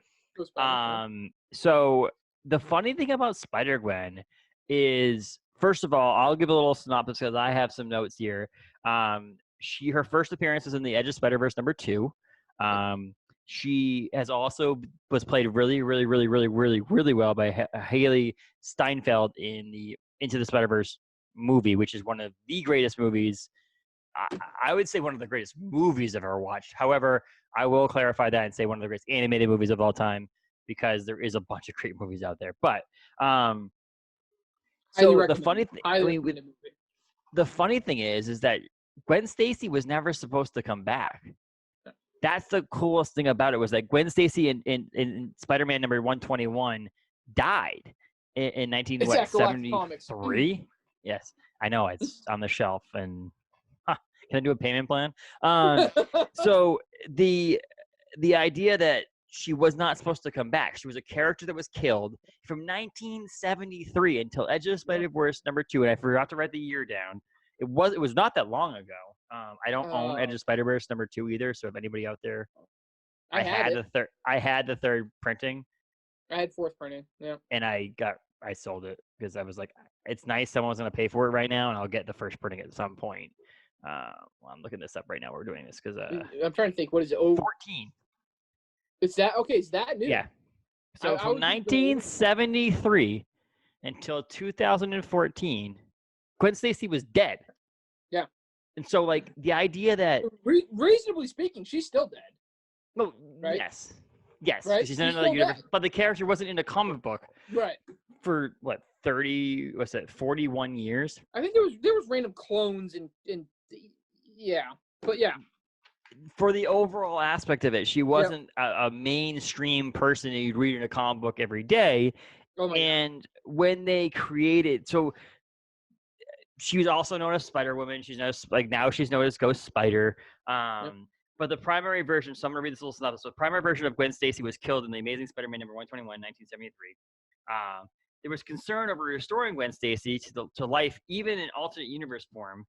So the funny thing about Spider-Gwen is, first of all, I'll give a little synopsis because I have some notes here. Her first appearance was in the Edge of Spider-Verse #2. She has also was played really, really, really, really, really, really well by Haley Steinfeld in the Into the Spider-Verse movie, which is one of the greatest movies. I would say one of the greatest movies I've ever watched. However, I will clarify that and say one of the greatest animated movies of all time, because there is a bunch of great movies out there. But so the funny thing, the funny thing is that Gwen Stacy was never supposed to come back. That's the coolest thing about it, was that Gwen Stacy in Spider-Man number 121 died in 1973. Yes, I know, it's on the shelf, and can I do a payment plan? So the idea that she was not supposed to come back. She was a character that was killed from 1973 until Edge of Spider-Verse #2, and I forgot to write the year down. It was not that long ago. I don't own Edge of Spider-Verse #2 either, so if anybody out there, I had the third printing. I had fourth printing, yeah. And I sold it because I was like, it's nice someone's going to pay for it right now, and I'll get the first printing at some point. Well, I'm looking this up right now. We're doing this because I'm trying to think. What is it? 14. It's that okay? It's that new? Yeah. So from 1973 until 2014, Gwen Stacy was dead. Yeah. And so, like, the idea that reasonably speaking, she's still dead. No. Right? Yes. Right? She's in another universe, but the character wasn't in a comic book. Right. For what, 41 years? I think there was random clones and yeah, but yeah. For the overall aspect of it, she wasn't a mainstream person that you'd read in a comic book every day. Oh my God. When they created, so she was also known as Spider-Woman. She's known now she's known as Ghost Spider. But the primary version, so I'm going to read this little synopsis. So the primary version of Gwen Stacy was killed in the Amazing Spider-Man number 121, 1973. There was concern over restoring Gwen Stacy to life, even in alternate universe form.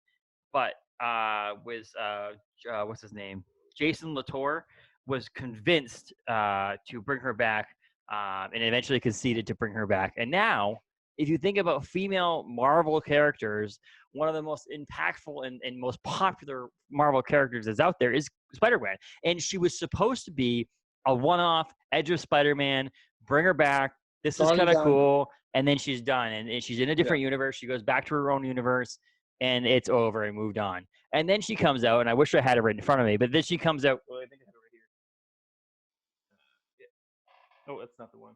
But what's his name? Jason Latour was convinced to bring her back, and eventually conceded to bring her back. And now, if you think about female Marvel characters, one of the most impactful and most popular Marvel characters that's out there is Spider-Gwen. And she was supposed to be a one-off Edge of Spider-Man, bring her back. This is kind of cool. And then she's done. And she's in a different universe. She goes back to her own universe, and it's over and moved on. And then she comes out, and I wish I had it right in front of me, but then she comes out. Well, I think I have it right here. Oh, that's not the one.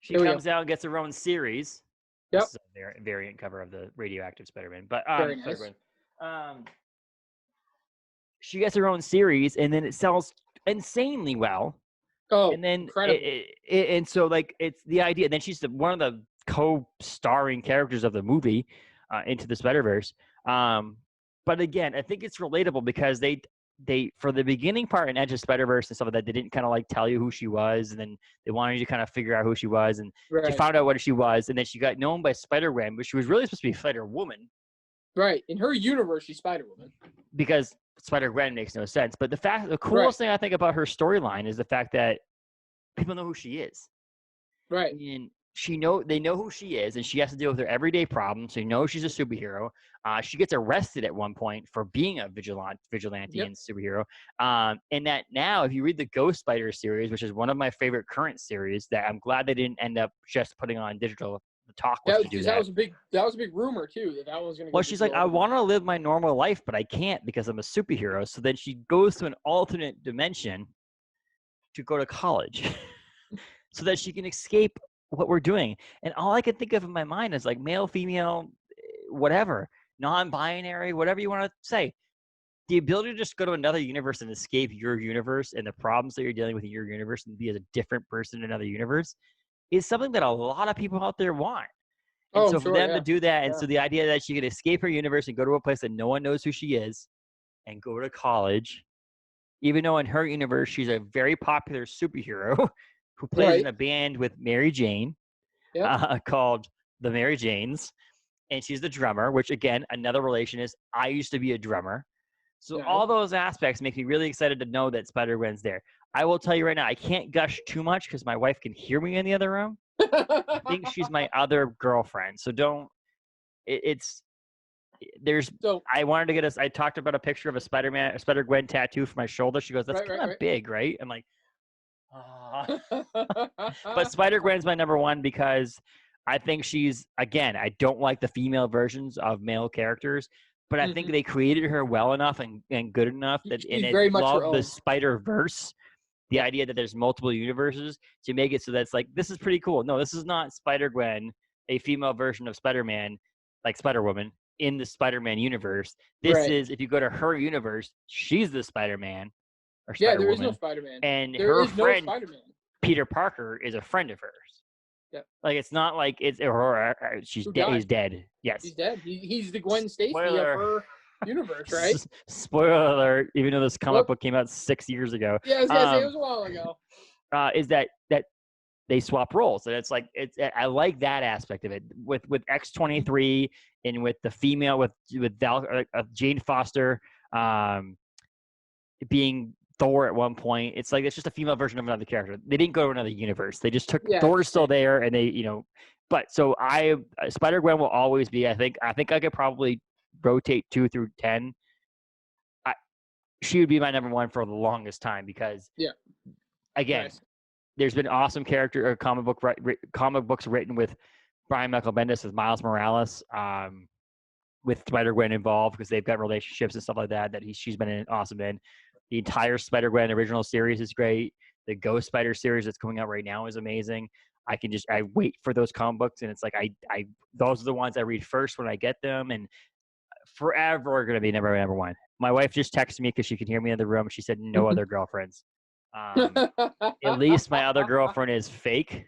She comes out and gets her own series. Yep. This is a variant cover of the Radioactive Spider-Man. But nice. She gets her own series, and then it sells insanely well. Oh, and then incredible. And so, like, it's the idea. And then she's one of the co-starring characters of the movie, Into the Spider-Verse. But again, I think it's relatable because they for the beginning part in Edge of Spider-Verse and stuff like that, they didn't kind of like tell you who she was, and then they wanted you to kind of figure out who she was, and she found out what she was, and then she got known by Spider-Gwen, but she was really supposed to be Spider-Woman. Right. In her universe, she's Spider-Woman. Because Spider-Gwen makes no sense. But the coolest thing I think about her storyline is the fact that people know who she is. Right. And they know who she is, and she has to deal with her everyday problems. So you know she's a superhero. She gets arrested at one point for being a vigilante and superhero. And that now, if you read the Ghost Spider series, which is one of my favorite current series, that I'm glad they didn't end up just putting on digital. The talk was to do that. That was a big rumor too. That one was going to. Well, she's like, I want to live my normal life, but I can't because I'm a superhero. So then she goes to an alternate dimension to go to college, so that she can escape what we're doing. And all I can think of in my mind is like male, female, whatever, non-binary, whatever you want to say. the ability to just go to another universe and escape your universe and the problems that you're dealing with in your universe and be as a different person in another universe is something that a lot of people out there want. And Oh, I'm so for sure. them Yeah. to do that, and Yeah. so the idea that she could escape her universe and go to a place that no one knows who she is and go to college, even though in her universe she's a very popular superhero who plays in Right. a band with Mary Jane Yep. called the Mary Janes, and she's the drummer, which again, another relation is I used to be a drummer. So Nice. all those aspects make me really excited to know that Spider-Gwen's there. I will tell you right now, I can't gush too much because my wife can hear me in the other room. I think she's my other girlfriend. So don't, it's, there's, So I wanted to get us, I talked about a picture of a Spider-Gwen tattoo for my shoulder. She goes, that's kind of big, right? I'm like, but Spider-Gwen's my number one because I think she's, again, I don't like the female versions of male characters, but I think they created her well enough and good enough that, and She's I very much her love the own. Spider-Verse, the idea that there's multiple universes to make it so that's like, this is pretty cool. No, this is not Spider-Gwen, a female version of Spider-Man, like Spider-Woman in the Spider-Man universe. This Right. is, if you go to her universe, she's the Spider-Man or Yeah, there is no Spider-Woman. Spider-Man. And There her is no friend, Spider-Man. Peter Parker, is a friend of hers. Yep. Like it's not like it's or she's Who dead. died? He's dead. Yes. He's dead. He's the Gwen Stacy Spoiler. of her universe, right? Spoiler alert! Even though this comic book came out 6 years ago, Yeah, I was gonna say it was a while ago. is that they swap roles, and it's like I like that aspect of it with X-23 and with the female with Jane Foster being Thor at one point. It's like it's just a female version of another character. They didn't go to another universe. They just took Thor's still there, and they But so Spider-Gwen will always be. I think I could probably rotate 2 through 10. She would be my number one for the longest time because again. Nice. There's been awesome character or comic books written with Brian Michael Bendis with Miles Morales, with Spider-Gwen involved because they've got relationships and stuff like that she's been awesome in. The entire Spider-Gwen original series is great. The Ghost Spider series that's coming out right now is amazing. I wait for those comic books, and it's like I those are the ones I read first when I get them, and forever are going to be number one. My wife just texted me because she can hear me in the room. She said no other girlfriends. At least my other girlfriend is fake.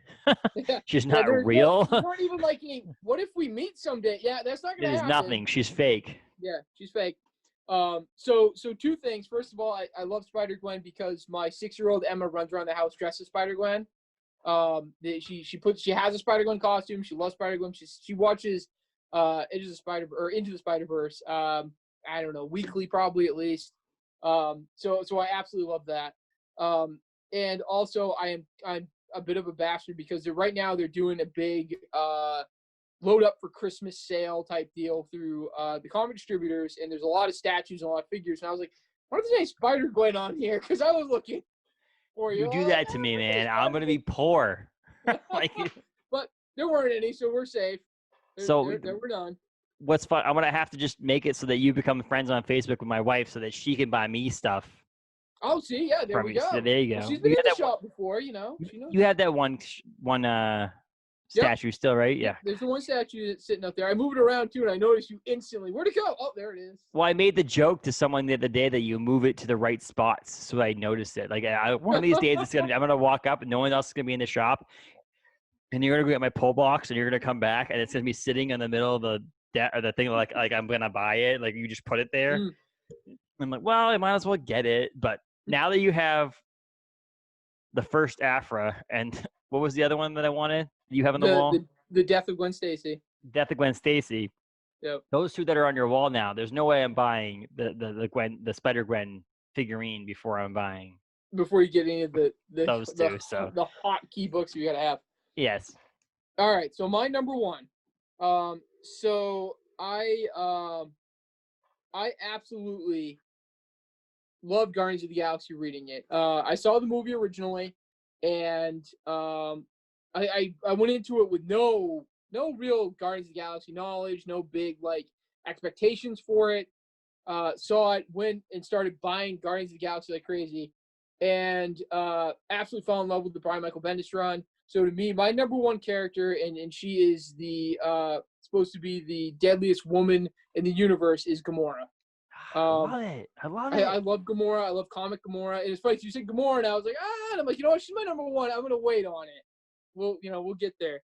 She's not real. You weren't even like, what if we meet someday? Yeah, that's not gonna happen. There's nothing. She's fake. Yeah, she's fake. So two things. First of all, I love Spider-Gwen because my 6-year-old Emma runs around the house dressed as Spider-Gwen. She has a Spider-Gwen costume. She loves Spider-Gwen. She watches Into the Spider-Verse. I don't know, weekly probably at least. So I absolutely love that. And also I'm a bit of a bastard because right now they're doing a big load up for Christmas sale type deal through the comic distributors, and there's a lot of statues and a lot of figures, and I was like, why don't they say Spider-Gwen on here? Because I was looking for you. You do that to me, man. I'm gonna be poor. But there weren't any, so we're safe. We're done. What's fun? I'm gonna have to just make it so that you become friends on Facebook with my wife, so that she can buy me stuff. Oh, see, yeah, there we go. So there you go. Well, she's been in the shop before, She knows. You had that one statue still, right? Yeah. There's the one statue that's sitting up there. I moved it around too, and I noticed you instantly. Where'd it go? Oh, there it is. Well, I made the joke to someone the other day that you move it to the right spots, so I noticed it. Like one of these days, I'm gonna walk up and no one else is gonna be in the shop, and you're gonna go get my pull box, and you're gonna come back, and it's gonna be sitting in the middle of the thing like I'm gonna buy it. Like you just put it there. I'm like, well, I might as well get it. But now that you have the first Afra, and what was the other one that I wanted? You have on the wall? The Death of Gwen Stacy. Death of Gwen Stacy. Yep. Those two that are on your wall now. There's no way I'm buying the Spider-Gwen figurine before I'm buying. Before you get any of those two, the hot key books you gotta have. Yes. All right. So my number one. So I absolutely love Guardians of the Galaxy reading it. I saw the movie originally, and I went into it with no real Guardians of the Galaxy knowledge, no big expectations for it. Saw it, went and started buying Guardians of the Galaxy like crazy, and absolutely fell in love with the Brian Michael Bendis run. So to me, my number one character, and she is the supposed to be the deadliest woman in the universe, is Gamora. I love it. I love it. I love Gamora. I love comic Gamora. And it's funny, you said Gamora, and I was like, and I'm like, you know what? She's my number one. I'm gonna wait on it. We'll get there.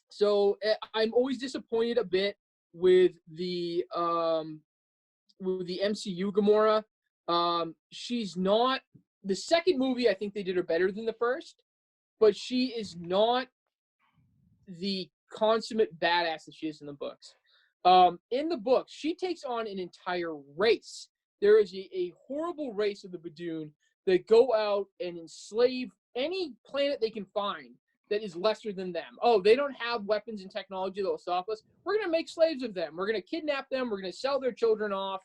So I'm always disappointed a bit with the MCU Gamora. She's not the second movie. I think they did her better than the first, but she is not the consummate badass that she is in the books. In the books, she takes on an entire race. There is a horrible race of the Badoon that go out and enslave any planet they can find that is lesser than them. Oh, they don't have weapons and technology that will stop us. We're going to make slaves of them. We're going to kidnap them. We're going to sell their children off.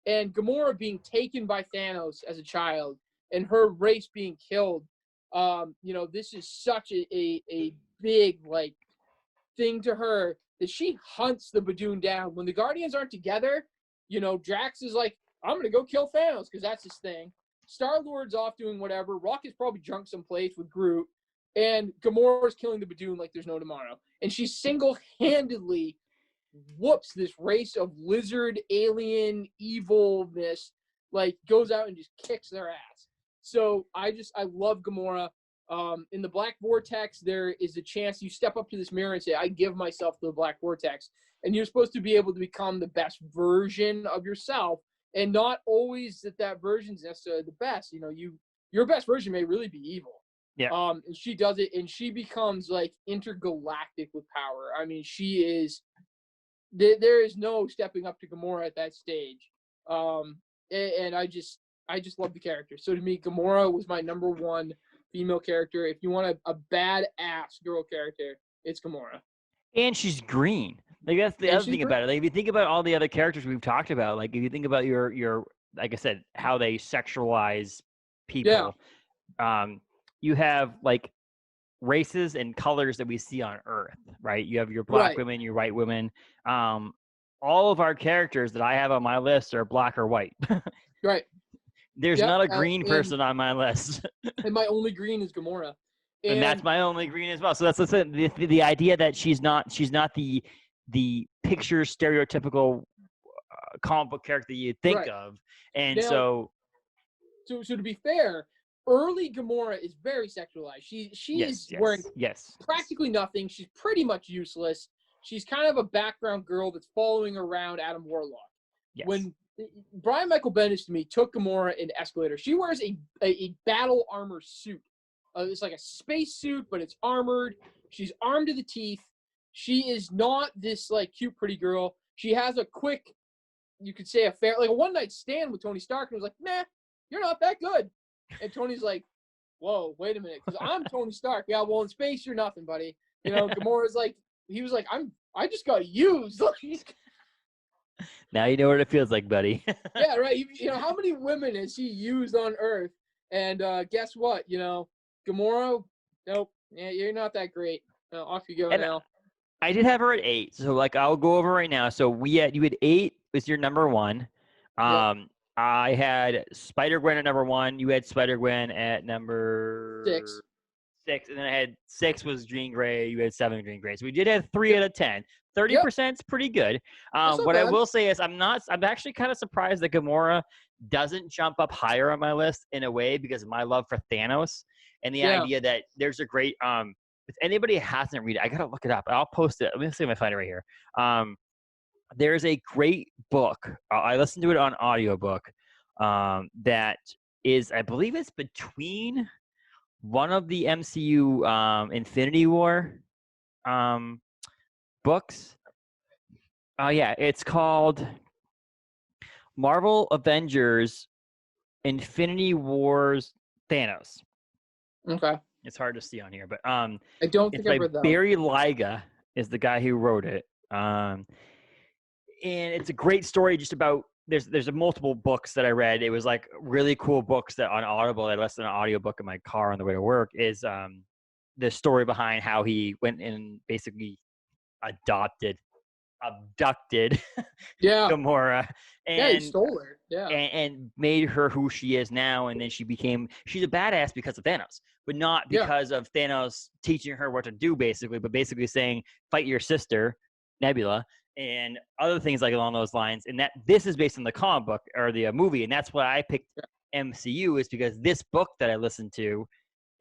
And Gamora being taken by Thanos as a child and her race being killed. This is such a big, like, thing to her that she hunts the Badoon down. When the Guardians aren't together, Drax is like, I'm going to go kill Thanos because that's his thing. Star-Lord's off doing whatever. Rocket's probably drunk someplace with Groot. And Gamora's killing the Badoon like there's no tomorrow. And she single-handedly whoops this race of lizard, alien, evilness, like, goes out and just kicks their ass. So I love Gamora. In the Black Vortex, there is a chance you step up to this mirror and say, I give myself to the Black Vortex. And you're supposed to be able to become the best version of yourself. And not always that version is necessarily the best. Your best version may really be evil. Yeah. And she does it, and she becomes, like, intergalactic with power. I mean, she is. There is no stepping up to Gamora at that stage. And I just love the character. So to me, Gamora was my number one female character. If you want a badass girl character, it's Gamora. And she's green. Like, that's the other thing about it. Like, if you think about all the other characters we've talked about, like, if you think about your like I said, how they sexualize people, you have, like, races and colors that we see on Earth, right? You have your black women, your white women. All of our characters that I have on my list are black or white. Right. There's not a green person on my list. And my only green is Gamora. And that's my only green as well. So that's the idea that she's not the picture stereotypical comic book character you think of. And now, so to be fair, early Gamora is very sexualized. She is wearing practically nothing. She's pretty much useless. She's kind of a background girl that's following around Adam Warlock. Yes. When Brian Michael Bendis, to me, took Gamora in Escalator, she wears a battle armor suit. It's like a space suit, but it's armored. She's armed to the teeth. She is not this, like, cute, pretty girl. She has a quick, you could say, like a one-night stand with Tony Stark, and was like, nah, you're not that good. And Tony's like, whoa, wait a minute, because I'm Tony Stark. Yeah, well, in space, you're nothing, buddy. Gamora's like, he was like, I just got used. Now you know what it feels like, buddy. Yeah, right. How many women has he used on Earth? And guess what? Gamora, nope. Yeah, you're not that great. Off you go now. I did have her at 8, so, like, I'll go over right now. So you had 8 was your number 1. I had Spider-Gwen at number 1. You had Spider-Gwen at number 6, and then I had 6 was Jean Grey. You had 7 Jean Grey. So we did have 3 out of 10. 30% is pretty good. What I will say is I'm actually kind of surprised that Gamora doesn't jump up higher on my list in a way because of my love for Thanos and the idea that there's a great if anybody hasn't read it, I gotta look it up. I'll post it. Let me see if I find it right here. There's a great book. I listened to it on audiobook that is, I believe it's between one of the MCU Infinity War books. It's called Marvel Avengers Infinity Wars Thanos. Okay. It's hard to see on here, but I don't think I've read that. Barry LEIA is the guy who wrote it. And it's a great story just about there's multiple books that I read. It was like really cool books that on Audible, I listened to an audiobook in my car on the way to work, is the story behind how he went and basically abducted Gamora and he stole her. And made her who she is now, and then she's a badass because of Thanos, but not because of Thanos teaching her what to do, basically, but basically saying fight your sister Nebula and other things like along those lines. And that this is based on the comic book or the movie, and that's why I picked MCU, is because this book that I listened to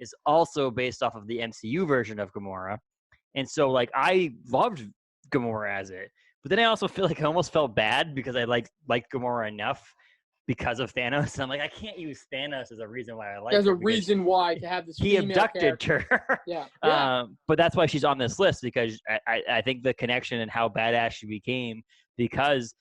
is also based off of the MCU version of Gamora. And so, like, I loved Gamora as it, but then I also feel like I almost felt bad because I liked Gamora enough because of Thanos. And I'm like, I can't use Thanos as a reason why I like her. There's a reason why to have this. He abducted character. her. Yeah. But that's why she's on this list, because I think the connection and how badass she became, because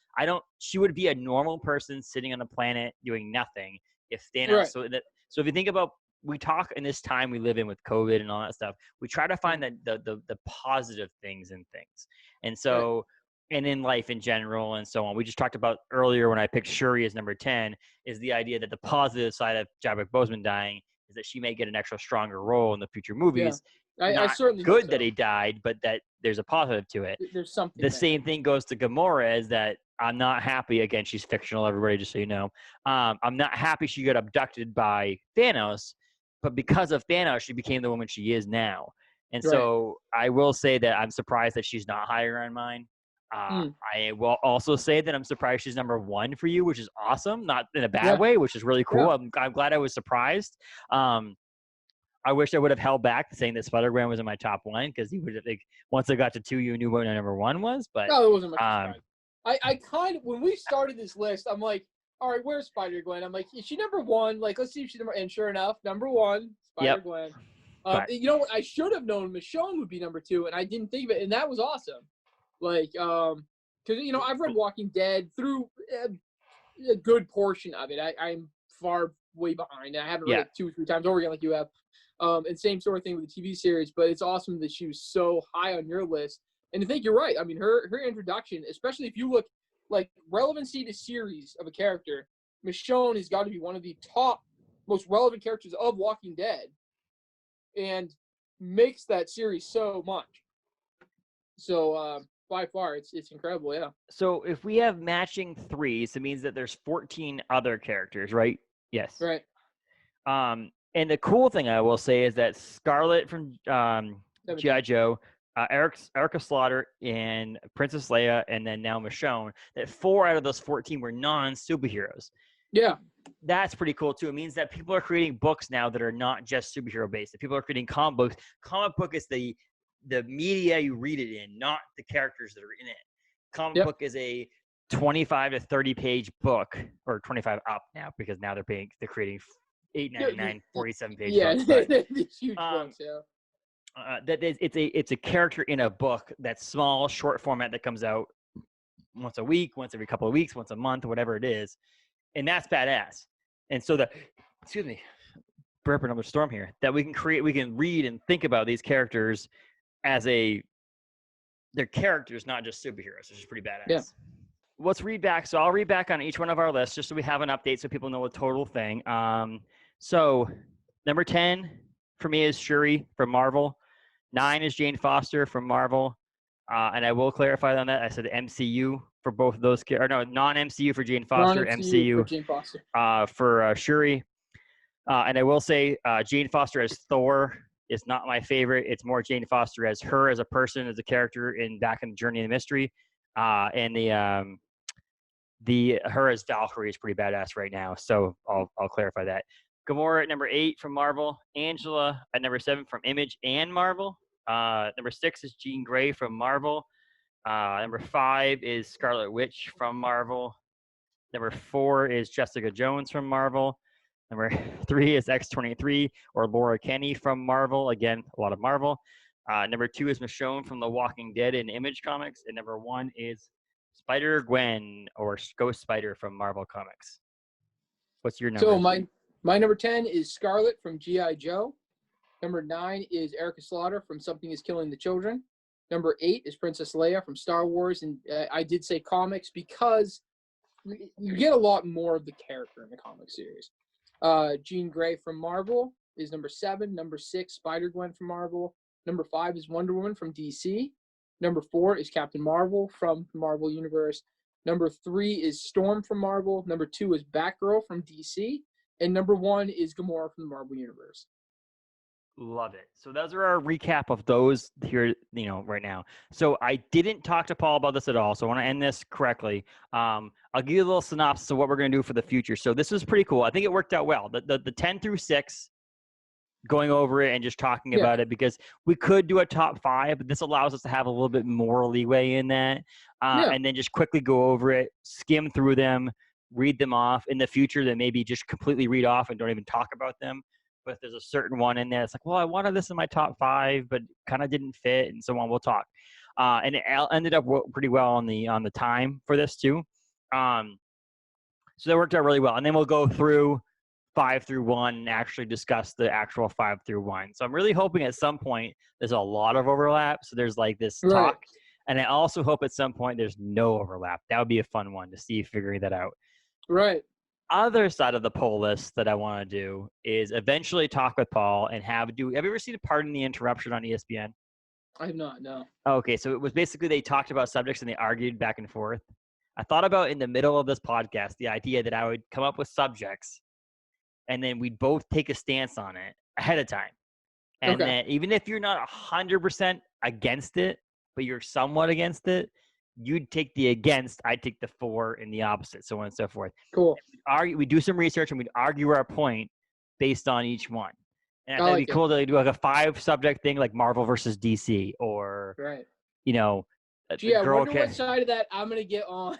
she would be a normal person sitting on a planet doing nothing if Thanos. Right. So if you think about, we talk in this time we live in with COVID and all that stuff, we try to find the positive things in things. And so, and in life in general and so on. We just talked about earlier when I picked SHURI as number 10, is the idea that the positive side of Chadwick Boseman dying is that she may get an extra stronger role in the future movies. I certainly good hope so. that he died, but that there's a positive to it. There's something. The same thing goes to Gamora, is that I'm not happy. Again, she's fictional, everybody, just so you know. I'm not happy she got abducted by Thanos, but because of Thanos, she became the woman she is now. And so I will say that I'm surprised that she's not higher on mine. I will also say that I'm surprised she's number 1 for you, which is awesome. Not in a bad way, which is really cool. I'm glad I was surprised. I wish I would have held back saying that Spider-Gwen was in my top 1, because you would have, like, once I got to 2, you knew what my number 1 was. But no, it wasn't much surprise. I kind of, when we started this list, I'm like, all right, where's Spider-Gwen? I'm like, is she number 1? Like, let's see if she's number. And sure enough, number 1, Spider-Gwen. You know what? I should have known Michonne would be number 2, and I didn't think of it, and that was awesome. Like, because I've read Walking Dead through a good portion of it. I'm far way behind. I haven't read it 2 or 3 times over again like you have. And same sort of thing with the TV series. But it's awesome that she was so high on your list. And I think you're right. I mean, her introduction, especially if you look like relevancy to series of a character, Michonne has got to be one of the top most relevant characters of Walking Dead, and makes that series so much. So by far, it's incredible. Yeah. So if we have matching 3s, it means that there's 14 other characters, right? Yes. Right. And the cool thing I will say is that Scarlet from G.I. Joe, Erica Slaughter, and Princess Leia, and then now Michonne, that 4 out of those 14 were non-superheroes. Yeah. That's pretty cool, too. It means that people are creating books now that are not just superhero-based. That people are creating comic books. Comic book is the media you read it in, not the characters that are in it. Comic book is a 25 to 30-page book, or 25 up now, because now they're creating $8.99, 47-page books. But, huge books, it's a character in a book that's small, short format, that comes out once a week, once every couple of weeks, once a month, whatever it is, and that's badass. And so burping up a storm here, that we can read and think about these characters as they're characters, not just superheroes, which is pretty badass. Yeah. Let's read back. So I'll read back on each one of our lists just so we have an update, so people know the total thing. So number 10 for me is SHURI from Marvel. 9 is Jane Foster from Marvel. And I will clarify on that. I said MCU for both of those. Or no, non-MCU for Jane Foster. MCU for Jane Foster. For SHURI. And I will say Jane Foster as Thor is not my favorite. It's more Jane Foster as her, as a person, as a character back in Journey of the Mystery. And her as Valkyrie is pretty badass right now. So I'll clarify that. Gamora at number 8 from Marvel. Angela at number 7 from Image and Marvel. Number 6 is Jean Grey from Marvel. Number 5 is Scarlet Witch from Marvel. Number 4 is Jessica Jones from Marvel. Number 3 is X-23 or Laura Kinney from Marvel. Again, a lot of Marvel. Number 2 is Michonne from The Walking Dead in Image Comics. And number 1 is Spider-Gwen or Ghost Spider from Marvel Comics. What's your number? So my number 10 is Scarlet from G.I. Joe. Number 9 is Erica Slaughter from Something is Killing the Children. Number 8 is Princess Leia from Star Wars. And I did say comics because you get a lot more of the character in the comic series. Jean Grey from Marvel is number 7. Number 6, Spider-Gwen from Marvel. Number 5 is Wonder Woman from DC. Number 4 is Captain Marvel from the Marvel Universe. Number 3 is Storm from Marvel. Number 2 is Batgirl from DC. And number 1 is Gamora from the Marvel Universe. Love it. So those are our recap of those here, right now. So I didn't talk to Paul about this at all. So I want to end this correctly. I'll give you a little synopsis of what we're going to do for the future. So this was pretty cool. I think it worked out well. The 10 through 6, going over it and just talking about it, because we could do a top 5, but this allows us to have a little bit more leeway in that. And then just quickly go over it, skim through them, read them off. In the future, then maybe just completely read off and don't even talk about them. But if there's a certain one in there, it's like, well, I wanted this in my top 5, but kind of didn't fit, and so on. We'll talk. And it ended up pretty well on the time for this too. So that worked out really well. And then we'll go through 5 through 1 and actually discuss the actual 5 through 1. So I'm really hoping at some point there's a lot of overlap. So there's like this talk. And I also hope at some point there's no overlap. That would be a fun one to see figuring that out. Right. Other side of the poll list that I want to do is eventually talk with Paul and have you ever seen Pardon the Interruption on ESPN? I have not, no. Okay, so it was basically they talked about subjects and they argued back and forth. I thought about in the middle of this podcast the idea that I would come up with subjects and then we'd both take a stance on it ahead of time. And then even if you're not 100% against it, but you're somewhat against it, you'd take the against, I'd take the for, and the opposite, so on and so forth. Cool. We do some research and we'd argue our point based on each one. And that'd be cool to do like a 5-subject thing, like Marvel versus DC, or Gee, I wonder what side of that I'm gonna get on.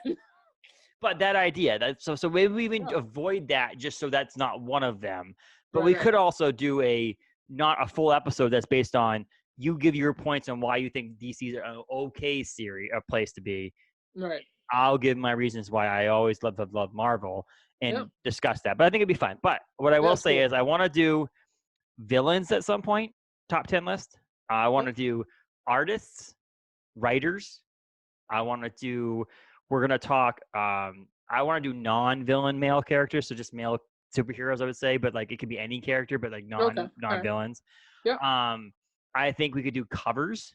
But that idea, so maybe we even avoid that just so that's not one of them. But we could also do not a full episode that's based on you give your points on why you think DC's an okay series, a place to be. Right. I'll give my reasons why I always love Marvel and discuss that. But I think it'd be fun. But what I will say is I want to do villains at some point, top 10 list. I want to do artists, writers. We're going to talk, I want to do non-villain male characters, so just male superheroes, I would say, but like it could be any character, but like non-villains. I think we could do covers,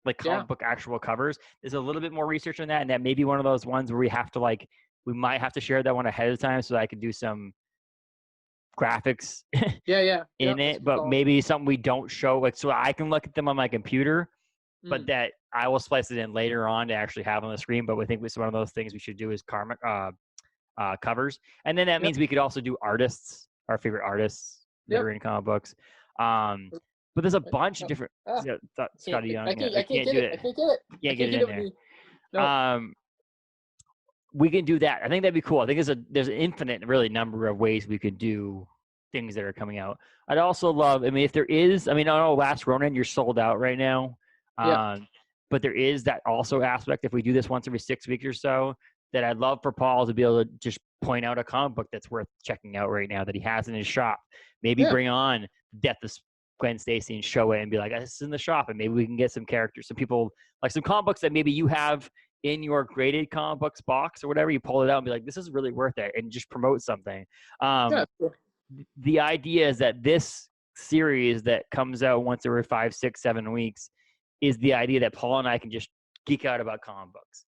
like comic book actual covers. There's a little bit more research on that, and that may be one of those ones where we might have to share that one ahead of time so that I can do some graphics in it, but maybe something we don't show, like so I can look at them on my computer, but that I will splice it in later on to actually have on the screen. But we think it's one of those things we should do is covers. And then that means we could also do artists, our favorite artists that are in comic books. But there's a bunch of different. Scotty Young. I can't do it. Can't get it in there. We can do that. I think that'd be cool. I think there's an infinite, really, number of ways we could do things that are coming out. I'd also love. I mean, if there is. I mean, I know Last Ronin, you're sold out right now. But there is that also aspect. If we do this once every 6 weeks or so, that I'd love for Paul to be able to just point out a comic book that's worth checking out right now that he has in his shop. Maybe bring on Death of Gwen Stacy and show it and be like, this is in the shop, and maybe we can get some characters, some people, like some comic books that maybe you have in your graded comic books box or whatever. You pull it out and be like, this is really worth it, and just promote something. The idea is that this series that comes out once every 5, 6, 7 weeks is the idea that Paul and I can just geek out about comic books.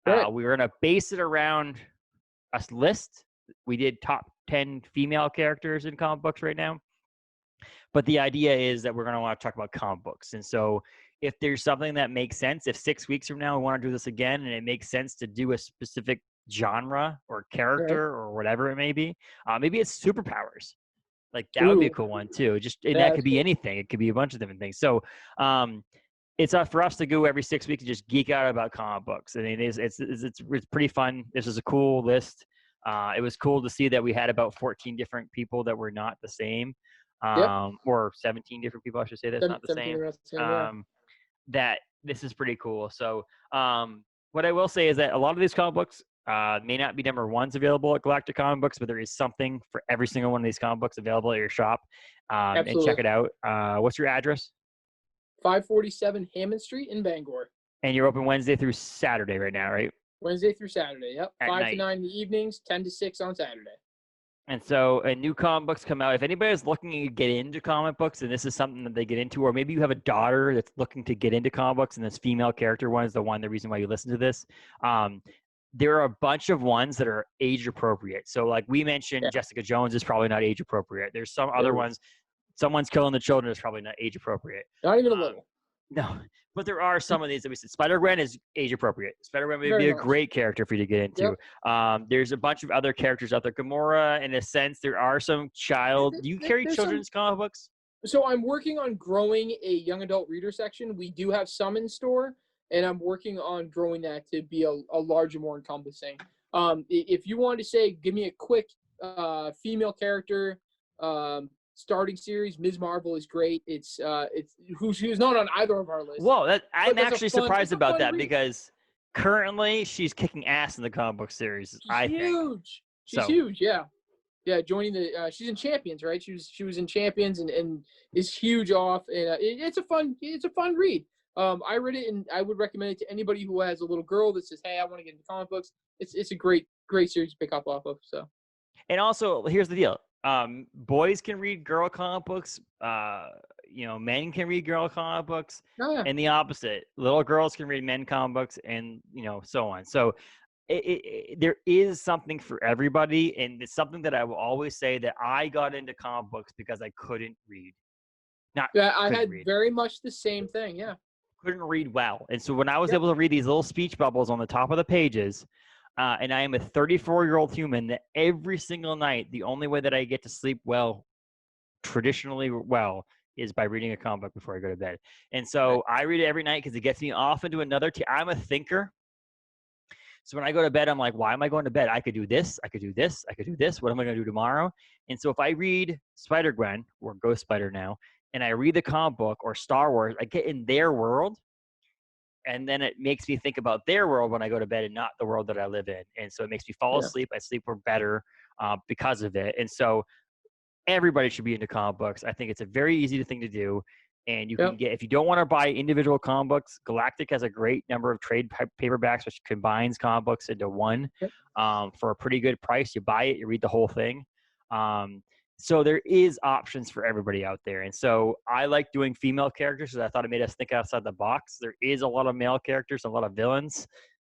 We're going to base it around a list. We did top 10 female characters in comic books right now. But the idea is that we're going to want to talk about comic books. And so if there's something that makes sense, if 6 weeks from now we want to do this again and it makes sense to do a specific genre or character or whatever it may be, maybe it's superpowers. Like that would be a cool one too. That could be anything. It could be a bunch of different things. So it's for us to go every 6 weeks and just geek out about comic books. I mean, it's pretty fun. This is a cool list. It was cool to see that we had about 14 different people that were not the same. Or 17 different people, I should say, that's not the same. That this is pretty cool. So what I will say is that a lot of these comic books may not be number ones available at Galactic Comic Books, but there is something for every single one of these comic books available at your shop. And check it out. What's your address? 547 Hammond Street in Bangor. And you're open Wednesday through Saturday right now, right? Wednesday through Saturday, yep. At 5 to 9 in the evenings, 10 to 6 on Saturday. And so new comic books come out. If anybody's looking to get into comic books and this is something that they get into, or maybe you have a daughter that's looking to get into comic books and this female character one is the reason why you listen to this, there are a bunch of ones that are age appropriate. So like we mentioned, Jessica Jones is probably not age appropriate. There's some other ones. Someone's Killing the Children is probably not age appropriate. Not even a little. No, but there are some of these that we said. Spider-Gwen is age appropriate. Spider-Gwen would be a great character for you to get into. Yep. There's a bunch of other characters out there. Gamora, in a sense, there are some child. Do you carry children's comic books? So I'm working on growing a young adult reader section. We do have some in store, and I'm working on growing that to be a larger, more encompassing. If you wanted to say, give me a quick female character starting series, Ms. Marvel is great. It's who's not on either of our lists. Whoa, I'm actually surprised about that because currently she's kicking ass in the comic book series. She's huge. She's huge. Yeah. Yeah, joining the she's in Champions, right? She was in Champions and is huge off, and it's a fun read. I read it and I would recommend it to anybody who has a little girl that says, "Hey, I want to get into comic books." It's a great series to pick up off of. So, and also here's the deal: boys can read girl comic books. Men can read girl comic books, and the opposite. Little girls can read men comic books, and so on. So. There is something for everybody, and it's something that I will always say that I got into comic books because I couldn't read. I had very much the same thing. Yeah, couldn't read well, and so when I was able to read these little speech bubbles on the top of the pages, and I am a 34-year-old human that every single night the only way that I get to sleep well, traditionally well, is by reading a comic book before I go to bed. And so I read it every night because it gets me off into another. I'm a thinker. So when I go to bed, I'm like, why am I going to bed? I could do this. I could do this. I could do this. What am I going to do tomorrow? And so if I read Spider-Gwen or Ghost Spider now, and I read the comic book or Star Wars, I get in their world. And then it makes me think about their world when I go to bed and not the world that I live in. And so it makes me fall asleep. I sleep better because of it. And so everybody should be into comic books. I think it's a very easy thing to do. And you can get, if you don't want to buy individual comic books, Galactic has a great number of trade paperbacks, which combines comic books into one for a pretty good price. You buy it, you read the whole thing. So there is options for everybody out there. And so I like doing female characters because I thought it made us think outside the box. There is a lot of male characters, a lot of villains.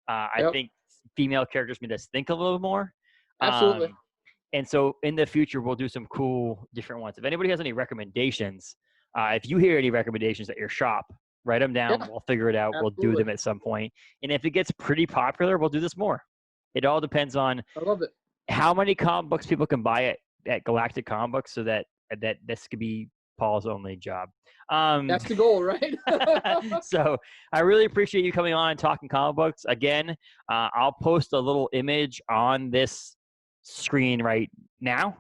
I think female characters made us think a little more. Absolutely. And so in the future, we'll do some cool different ones. If anybody has any recommendations, if you hear any recommendations at your shop, write them down. We'll figure it out. Absolutely. We'll do them at some point. And if it gets pretty popular, we'll do this more. It all depends on how many comic books people can buy at Galactic Comic Books so that this could be Paul's only job. That's the goal, right? So I really appreciate you coming on and talking comic books. Again, I'll post a little image on this screen right now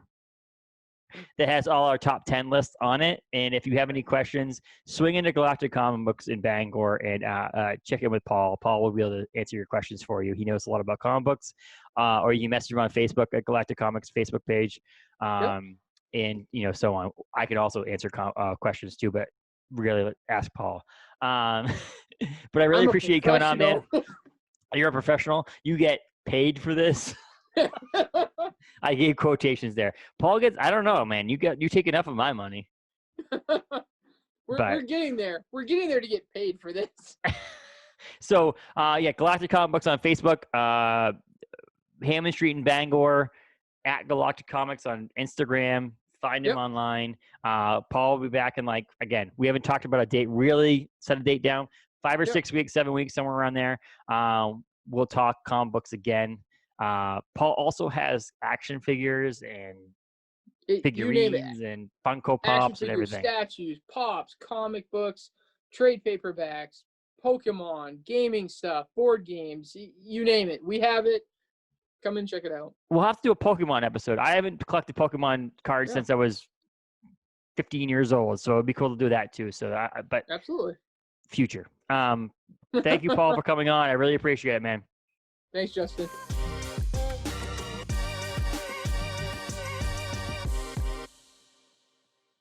that has all our top 10 lists on it. And if you have any questions, swing into Galactic Comic Books in Bangor and check in with Paul. Paul will be able to answer your questions for you. He knows a lot about comic books. Or you can message him on Facebook at Galactic Comics Facebook page. And, so on. I can also answer questions too, but really ask Paul. But I really appreciate you coming on, man. You're a professional. You get paid for this. I gave quotations there. Paul gets, I don't know, man. You take enough of my money. We're getting there. We're getting there to get paid for this. So, Galactic Comic Books on Facebook, Hammond Street in Bangor, at Galactic Comics on Instagram. Find him online. Paul will be back in again, we haven't talked about a date, really set a date down. 5 or 6 weeks, 7 weeks, somewhere around there. We'll talk comic books again. Paul also has action figures and figurines and Funko Pops and everything. Statues, pops, comic books, trade paperbacks, Pokemon, gaming stuff, board games, you name it. We have it. Come and check it out. We'll have to do a Pokemon episode. I haven't collected Pokemon cards since I was 15 years old, so it'd be cool to do that too. So, but absolutely, future. Thank you, Paul, for coming on. I really appreciate it, man. Thanks, Justin.